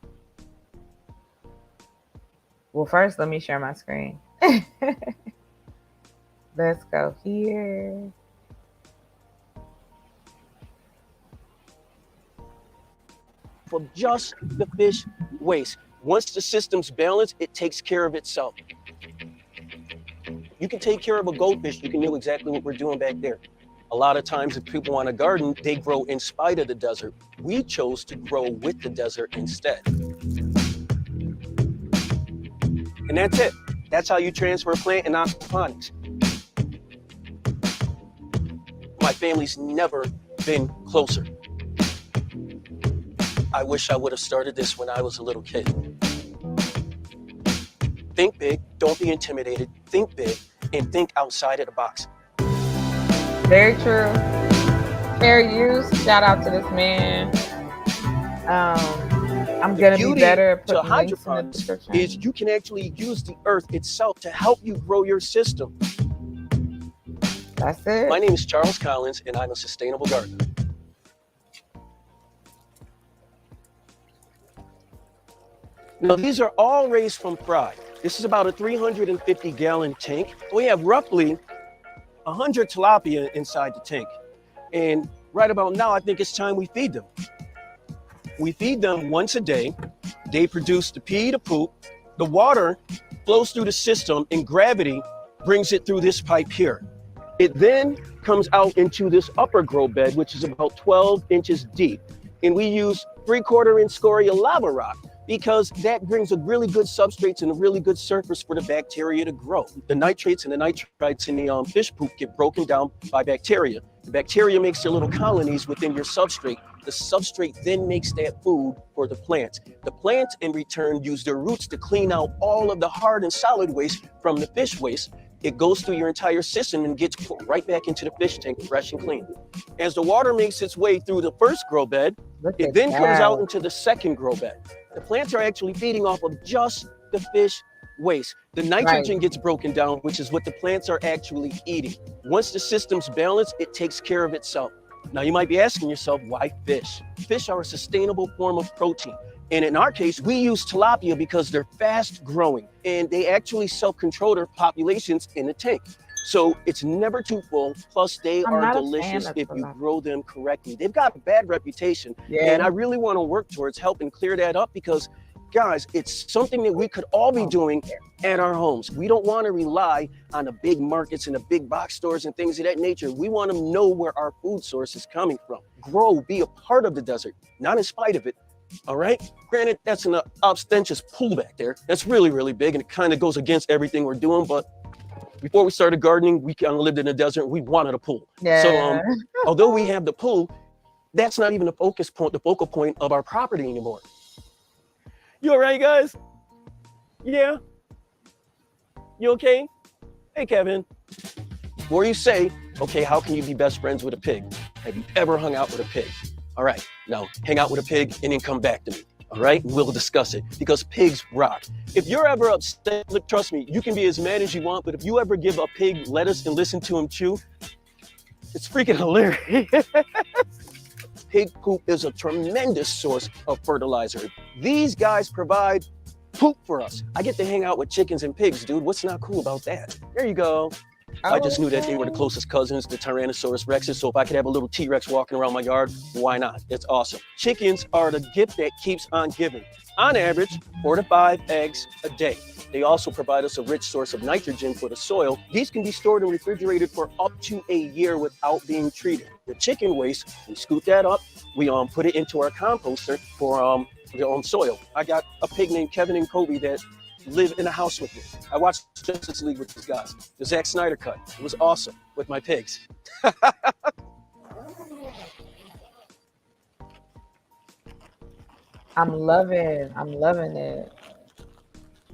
Well, first, let me share my screen. Let's go here. For just the fish waste. Once the system's balanced, it takes care of itself. You can take care of a goldfish, you can do exactly what we're doing back there. A lot of times if people want a garden, they grow in spite of the desert. We chose to grow with the desert instead. And that's it. That's how you transfer a plant in aquaponics. My family's never been closer. I wish I would have started this when I was a little kid. Think big, don't be intimidated, think big, and think outside of the box. Very true. Fair use. Shout out to this man. I'm going to be better at putting links in the description. Is you can actually use the earth itself to help you grow your system. That's it. My name is Charles Collins, and I'm a sustainable gardener. Now, these are all raised from fry. This is about a 350-gallon tank. We have roughly 100 tilapia inside the tank. And right about now, I think it's time we feed them. We feed them once a day. They produce the pee, the poop. The water flows through the system, and gravity brings it through this pipe here. It then comes out into this upper grow bed, which is about 12 inches deep. And we use 3/4-inch scoria lava rock because that brings a really good substrates and a really good surface for the bacteria to grow. The nitrates and the nitrites in the fish poop get broken down by bacteria. The bacteria makes their little colonies within your substrate. The substrate then makes that food for the plants. The plants, in return, use their roots to clean out all of the hard and solid waste from the fish waste. It goes through your entire system and gets put right back into the fish tank, fresh and clean. As the water makes its way through the first grow bed, it then comes out into the second grow bed. The plants are actually feeding off of just the fish waste. The nitrogen gets broken down, which is what the plants are actually eating. Once the system's balanced, it takes care of itself. Now, you might be asking yourself, why fish? Fish are a sustainable form of protein. And in our case, we use tilapia because they're fast growing and they actually self-control their populations in the tank. So it's never too full. Plus, they are delicious if you grow them correctly. They've got a bad reputation. And I really want to work towards helping clear that up because, guys, it's something that we could all be doing at our homes. We don't want to rely on the big markets and the big box stores and things of that nature. We want to know where our food source is coming from. Grow, be a part of the desert, not in spite of it. All right. Granted, that's an ostentatious pool back there. That's really, really big, and it kind of goes against everything we're doing. But before we started gardening, we kind of lived in the desert. We wanted a pool. Yeah. So although we have the pool, that's not even the focal point of our property anymore. You all right, guys? Yeah. You okay? Hey, Kevin. Before you say, okay, how can you be best friends with a pig? Have you ever hung out with a pig? All right, now hang out with a pig and then come back to me, all right? We'll discuss it because pigs rock. If you're ever upset, look, trust me, you can be as mad as you want, but if you ever give a pig lettuce and listen to him chew, it's freaking hilarious. Pig poop is a tremendous source of fertilizer. These guys provide poop for us. I get to hang out with chickens and pigs, dude. What's not cool about that? There you go. I just knew that they were the closest cousins to Tyrannosaurus Rexes, so if I could have a little T-Rex walking around my yard, why not? It's awesome. Chickens are the gift that keeps on giving. On average, 4 to 5 eggs a day. They also provide us a rich source of nitrogen for the soil. These can be stored and refrigerated for up to a year without being treated. The chicken waste, we scoop that up, we put it into our composter for their own soil. I got a pig named Kevin and Kobe that live in a house with me. I watched Justice League with these guys. The Zack Snyder cut. It was awesome with my pigs. I'm loving it.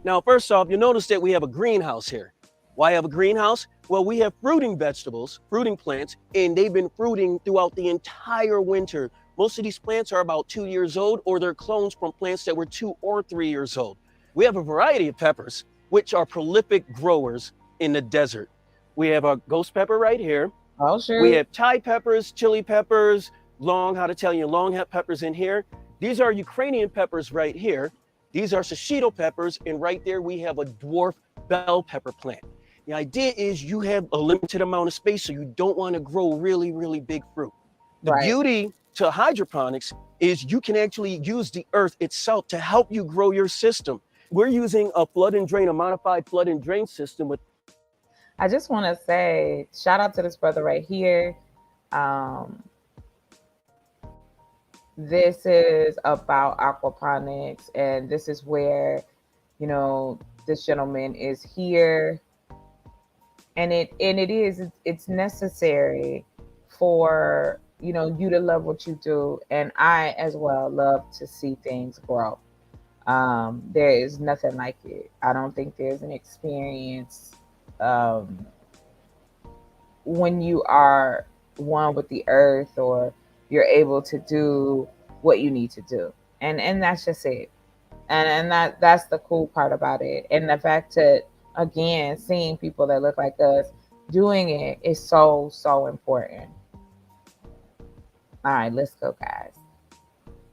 Now, first off, you'll notice that we have a greenhouse here. Why have a greenhouse? Well, we have fruiting vegetables, fruiting plants, and they've been fruiting throughout the entire winter. Most of these plants are about 2 years old, or they're clones from plants that were 2 or 3 years old. We have a variety of peppers, which are prolific growers in the desert. We have our ghost pepper right here. Oh, sure. We have Thai peppers, chili peppers, long peppers in here. These are Ukrainian peppers right here. These are shishito peppers, and right there we have a dwarf bell pepper plant. The idea is you have a limited amount of space, so you don't want to grow really, really big fruit. The beauty to hydroponics is you can actually use the earth itself to help you grow your system. We're using a modified flood and drain system with. I just want to say, shout out to this brother right here. This is about aquaponics, and this is where, this gentleman is here, and it's necessary for you to love what you do, and I as well love to see things grow. There is nothing like it. I don't think there's an experience when you are one with the earth, or you're able to do what you need to do, and that's just it. And that's the cool part about it, and the fact that, again, seeing people that look like us doing it is so important. All right, let's go, guys.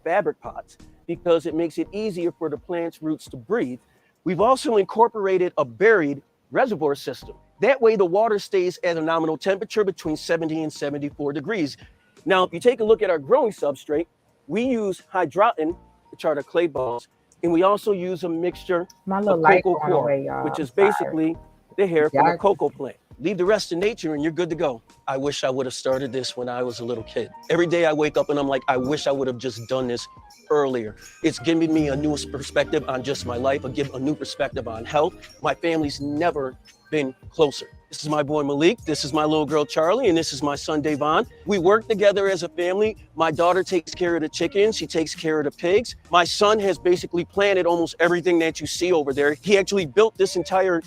Fabric pots, because it makes it easier for the plant's roots to breathe. We've also incorporated a buried reservoir system. That way the water stays at a nominal temperature between 70 and 74 degrees. Now, if you take a look at our growing substrate, we use hydroton, which are the clay balls, and we also use a mixture of cocoa coir, which is basically the hair from a cocoa plant. Leave the rest to nature and you're good to go. I wish I would have started this when I was a little kid. Every day I wake up and I'm like, I wish I would have just done this earlier. It's giving me a new perspective on just my life, a new perspective on health. My family's never been closer. This is my boy Malik, this is my little girl Charlie, and this is my son Devon. We work together as a family. My daughter takes care of the chickens, she takes care of the pigs. My son has basically planted almost everything that you see over there. He actually built this entire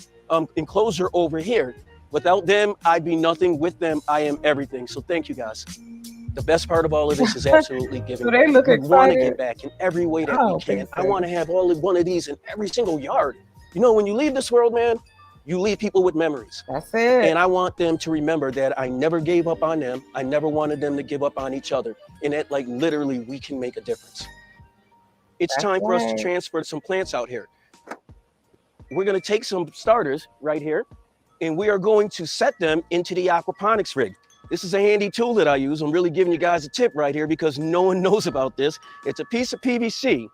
enclosure over here. Without them, I'd be nothing. With them, I am everything. So thank you, guys. The best part of all of this is absolutely giving. So they look we excited. want to give back in every way that we can. I want to have one of these in every single yard. You know, when you leave this world, man, you leave people with memories. That's it. And I want them to remember that I never gave up on them. I never wanted them to give up on each other. And that, like, literally, we can make a difference. It's time for us to transfer some plants out here. We're going to take some starters right here, and we are going to set them into the aquaponics rig. This is a handy tool that I use. I'm really giving you guys a tip right here because no one knows about this. It's a piece of PVC,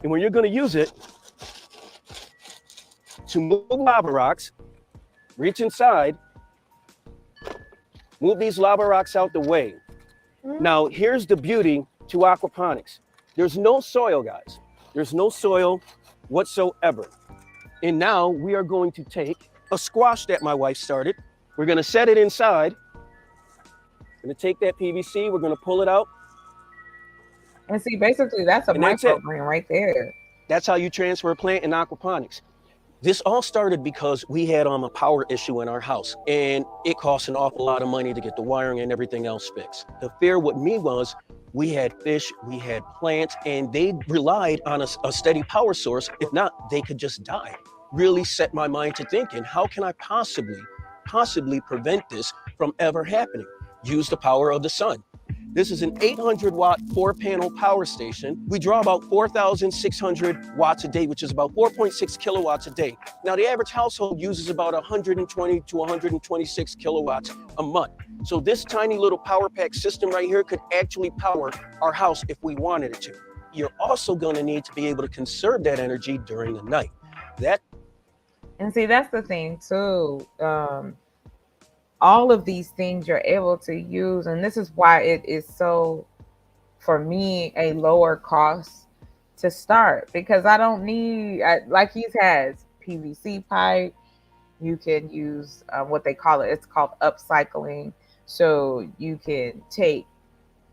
and when you're going to use it to move lava rocks, reach inside, move these lava rocks out the way. Now, here's the beauty to aquaponics. There's no soil, guys. There's no soil whatsoever. And now we are going to take a squash that my wife started. We're going to set it inside. We're going to take that PVC. We're going to pull it out. And see, basically, that's a microgreen right there. That's how you transfer a plant in aquaponics. This all started because we had a power issue in our house, and it cost an awful lot of money to get the wiring and everything else fixed. The fear with me was we had fish, we had plants, and they relied on a steady power source. If not, they could just die. Really set my mind to thinking, how can I possibly prevent this from ever happening? Use the power of the sun. This is an 800-watt 4-panel power station. We draw about 4,600 watts a day, which is about 4.6 kilowatts a day. Now, the average household uses about 120 to 126 kilowatts a month. So this tiny little power pack system right here could actually power our house if we wanted it to. You're also going to need to be able to conserve that energy during the night. And see, that's the thing too. All of these things you're able to use, and this is why it is so, for me, a lower cost to start, because I don't need, like he has, PVC pipe. You can use what they call it's called upcycling. So you can take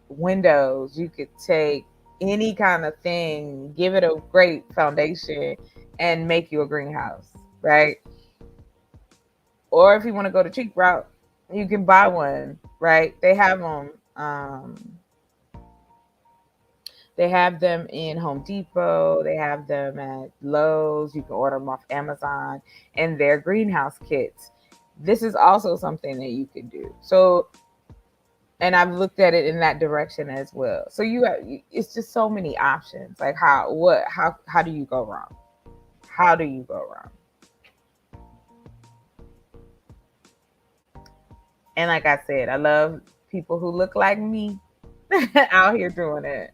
windows, you could take any kind of thing, give it a great foundation, and make you a greenhouse, right? Or if you want to go the cheap route, you can buy one, right? They have them. They have them in Home Depot. They have them at Lowe's. You can order them off Amazon, and they're greenhouse kits. This is also something that you can do. So, and I've looked at it in that direction as well. So it's just so many options. Like how do you go wrong? How do you go wrong? And like I said, I love people who look like me out here doing it.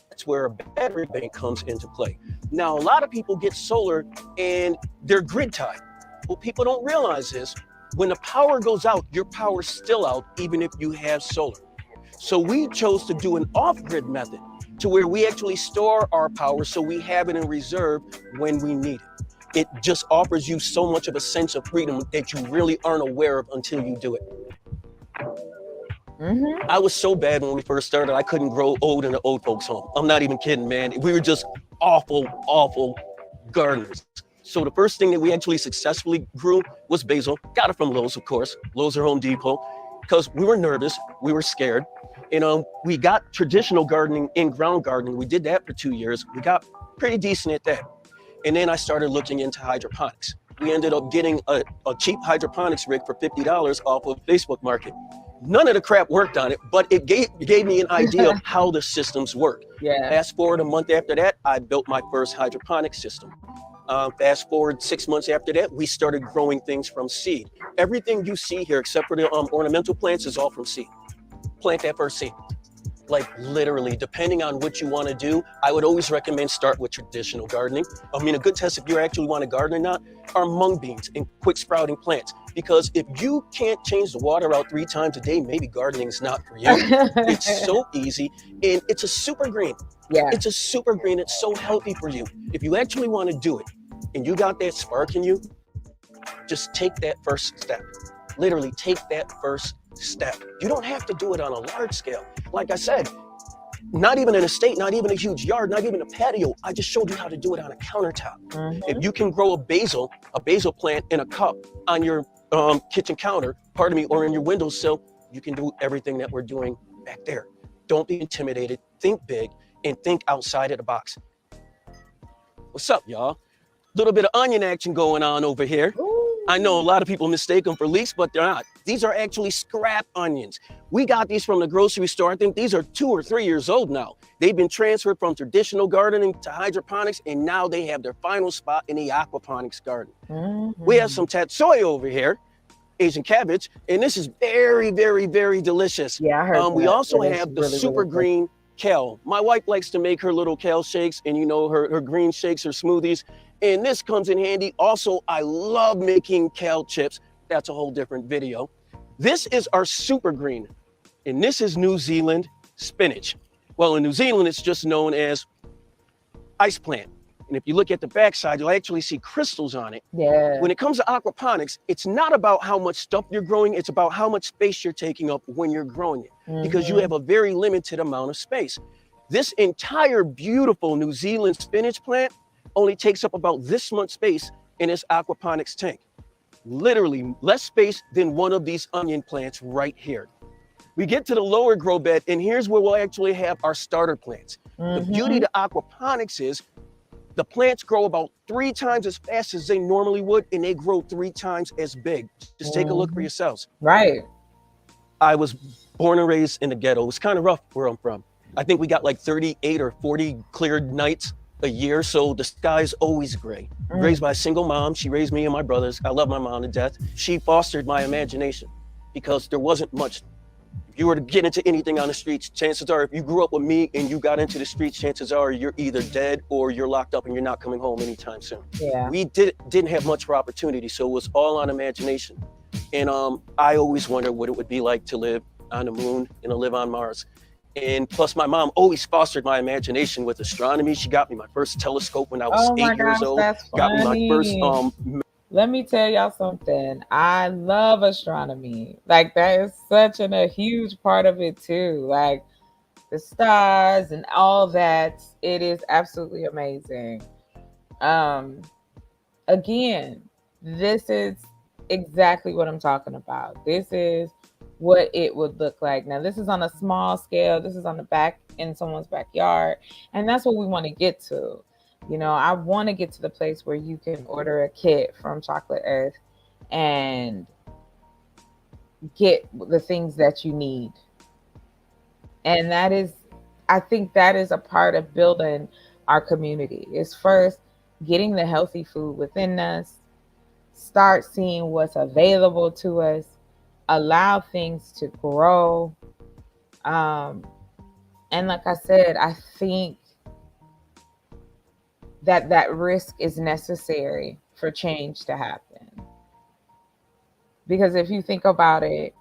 That's where a battery bank comes into play. Now, a lot of people get solar and they're grid tied. What people don't realize is when the power goes out, your power's still out, even if you have solar. So we chose to do an off-grid method to where we actually store our power so we have it in reserve when we need it. It just offers you so much of a sense of freedom that you really aren't aware of until you do it. I was so bad when we first started, I couldn't grow old in an old folks home. I'm not even kidding, man. We were just awful gardeners. So the first thing that we actually successfully grew was basil. Got it from Lowe's, of course. Lowe's or Home Depot, because we were nervous, we were scared. We got traditional gardening in ground gardening. We did that for 2 years. We got pretty decent at that. And then I started looking into hydroponics. We ended up getting a cheap hydroponics rig for $50 off of Facebook Market. None of the crap worked on it, but it gave me an idea of how the systems work. Yeah. Fast forward a month after that, I built my first hydroponic system. Fast forward 6 months after that, we started growing things from seed. Everything you see here, except for the ornamental plants, is all from seed. Plant that first seed. Like literally, depending on what you want to do, I would always recommend start with traditional gardening. I mean, a good test if you actually want to garden or not are mung beans and quick sprouting plants. Because if you can't change the water out 3 times a day, maybe gardening is not for you. It's so easy, and it's a super green. Yeah. It's a super green. It's so healthy for you. If you actually want to do it, and you got that spark in you, just take that first step. Literally take that first step. You don't have to do it on a large scale. Like I said, not even an estate, not even a huge yard, not even a patio. I just showed you how to do it on a countertop. If you can grow a basil plant in a cup on your kitchen counter, or in your windowsill, you can do everything that we're doing back there. Don't be intimidated. Think big and think outside of the box. What's up, y'all? Little bit of onion action going on over here. I know a lot of people mistake them for leeks, but they're not. These are actually scrap onions. We got these from the grocery store. I think these are 2 or 3 years old now. They've been transferred from traditional gardening to hydroponics, and now they have their final spot in the aquaponics garden. We have some tatsoi over here, Asian cabbage, and this is very, very, very delicious. Yeah, I heard we that. also It is have the really, super really good. green kale. My wife likes to make her little kale shakes and her green shakes, her smoothies. And this comes in handy. Also, I love making kale chips. That's a whole different video. This is our super green, and this is New Zealand spinach. Well, in New Zealand, it's just known as ice plant. And if you look at the backside, you'll actually see crystals on it. Yeah. When it comes to aquaponics, it's not about how much stuff you're growing. It's about how much space you're taking up when you're growing it, because you have a very limited amount of space. This entire beautiful New Zealand spinach plant only takes up about this much space in its aquaponics tank. Literally less space than one of these onion plants right here. We get to the lower grow bed, and here's where we'll actually have our starter plants. The beauty of aquaponics is the plants grow about 3 times as fast as they normally would, and they grow 3 times as big. Just take a look for yourselves. Right. I was born and raised in the ghetto. It was kind of rough where I'm from. I think we got like 38 or 40 cleared nights a year, so the sky's always gray. Raised by a single mom. She raised me and my brothers. I love my mom to death. She fostered my imagination because there wasn't much. If you were to get into anything on the streets, chances are, if you grew up with me and you got into the streets, chances are you're either dead or you're locked up and you're not coming home anytime soon. Yeah. We didn't have much for opportunity, so it was all on imagination. And I always wondered what it would be like to live on the moon and to live on Mars. And plus, my mom always fostered my imagination with astronomy. She got me my first telescope when I was 8 years old. That's got me my first Let me tell y'all something. I love astronomy. Like, that is such a huge part of it too. Like the stars and all that. It is absolutely amazing. Again, this is exactly what I'm talking about. This is what it would look like. Now, this is on a small scale. This is on the back in someone's backyard. And that's what we want to get to. You know, I want to get to the place where you can order a kit from Chocolate Earth and get the things that you need. And that is, I think that is a part of building our community. Is first getting the healthy food within us, start seeing what's available to us, allow things to grow. And like I said, I think that risk is necessary for change to happen. Because if you think about it,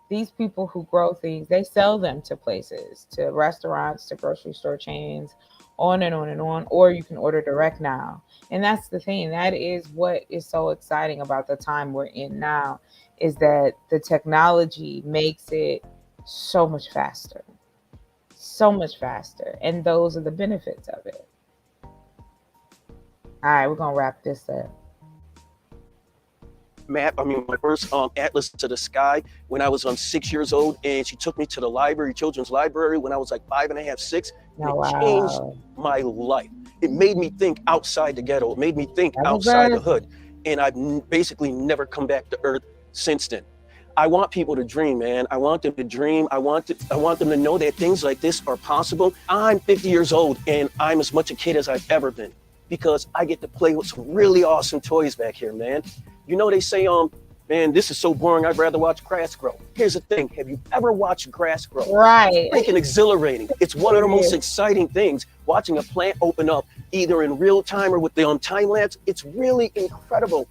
these people who grow things, they sell them to places, to restaurants, to grocery store chains, on and on and on, or you can order direct now. And that's the thing. That is what is so exciting about the time we're in now, is that the technology makes it so much faster. So much faster. And those are the benefits of it. All right, we're gonna wrap this up. Map, my first atlas to the sky when I was 6 years old, and she took me to the library, children's library, when I was like 5.5, 6. And it changed my life. It made me think outside the ghetto. It made me think outside the hood. And I've basically never come back to earth since then. I want people to dream, man. I want them to dream. I want them to know that things like this are possible. I'm 50 years old, and I'm as much a kid as I've ever been, because I get to play with some really awesome toys back here, man. You know, they say, man, this is so boring, I'd rather watch grass grow. Here's the thing, have you ever watched grass grow? Right. It's freaking exhilarating. It's one of the most exciting things, watching a plant open up, either in real time or with the time lapse. It's really incredible.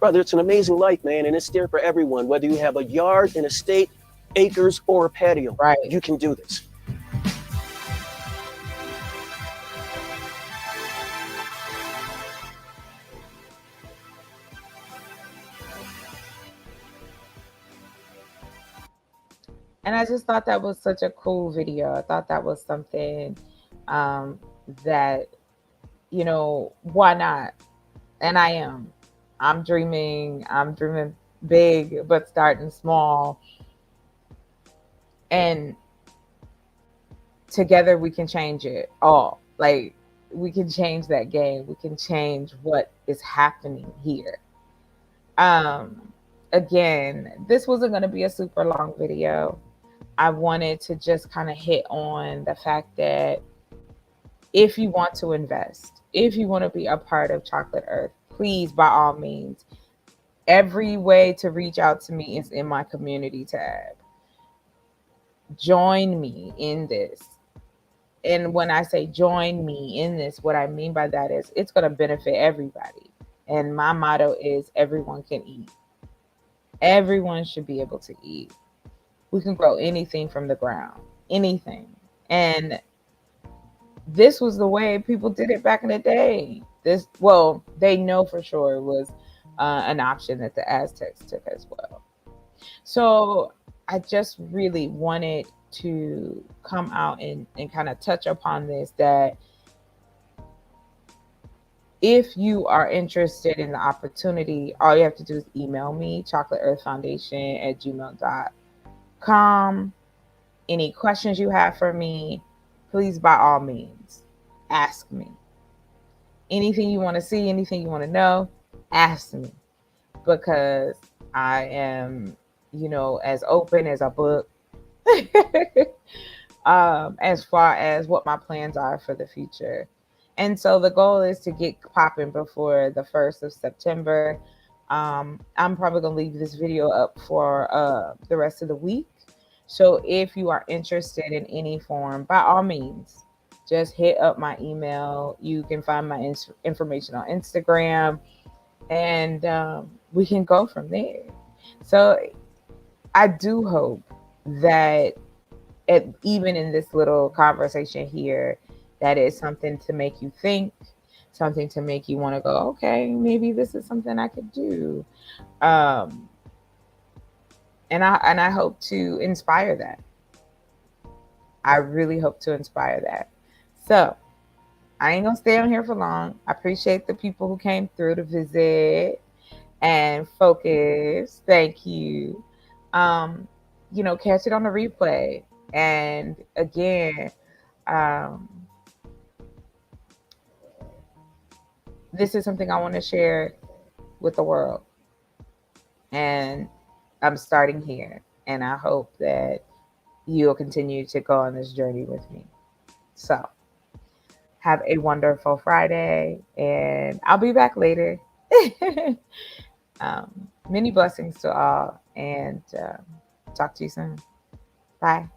Brother, it's an amazing life, man, and it's there for everyone. Whether you have a yard, an estate, acres, or a patio, you can do this. And I just thought that was such a cool video. I thought that was something that, you know, why not? And I'm dreaming big, but starting small. And together we can change it all. Like, we can change that game. We can change what is happening here. Again, this wasn't going to be a super long video. I wanted to just kind of hit on the fact that if you want to invest, if you want to be a part of Chocolate Earth, please, by all means, every way to reach out to me is in my community tab. Join me in this. And when I say join me in this, what I mean by that is it's going to benefit everybody. And my motto is everyone can eat. Everyone should be able to eat. We can grow anything from the ground, anything. And this was the way people did it back in the day. They know for sure it was an option that the Aztecs took as well. So I just really wanted to come out and kind of touch upon this, that if you are interested in the opportunity, all you have to do is email me, chocolateearthfoundation@gmail.com. Any questions you have for me, please, by all means, ask me. Anything you want to see, anything you want to know, ask me, because I am, you know, as open as a book as far as what my plans are for the future. And so the goal is to get popping before the 1st of September. I'm probably going to leave this video up for the rest of the week. So if you are interested in any form, by all means, just hit up my email. You can find my information on Instagram, and we can go from there. So I do hope that even in this little conversation here, that is something to make you think, something to make you want to go, okay, maybe this is something I could do. And I hope to inspire that. I really hope to inspire that. So I ain't gonna stay on here for long. I appreciate the people who came through to visit and focus. Thank you. You know, catch it on the replay. And again, this is something I want to share with the world. And I'm starting here. And I hope that you'll continue to go on this journey with me. So have a wonderful Friday, and I'll be back later. Many blessings to all, and talk to you soon. Bye.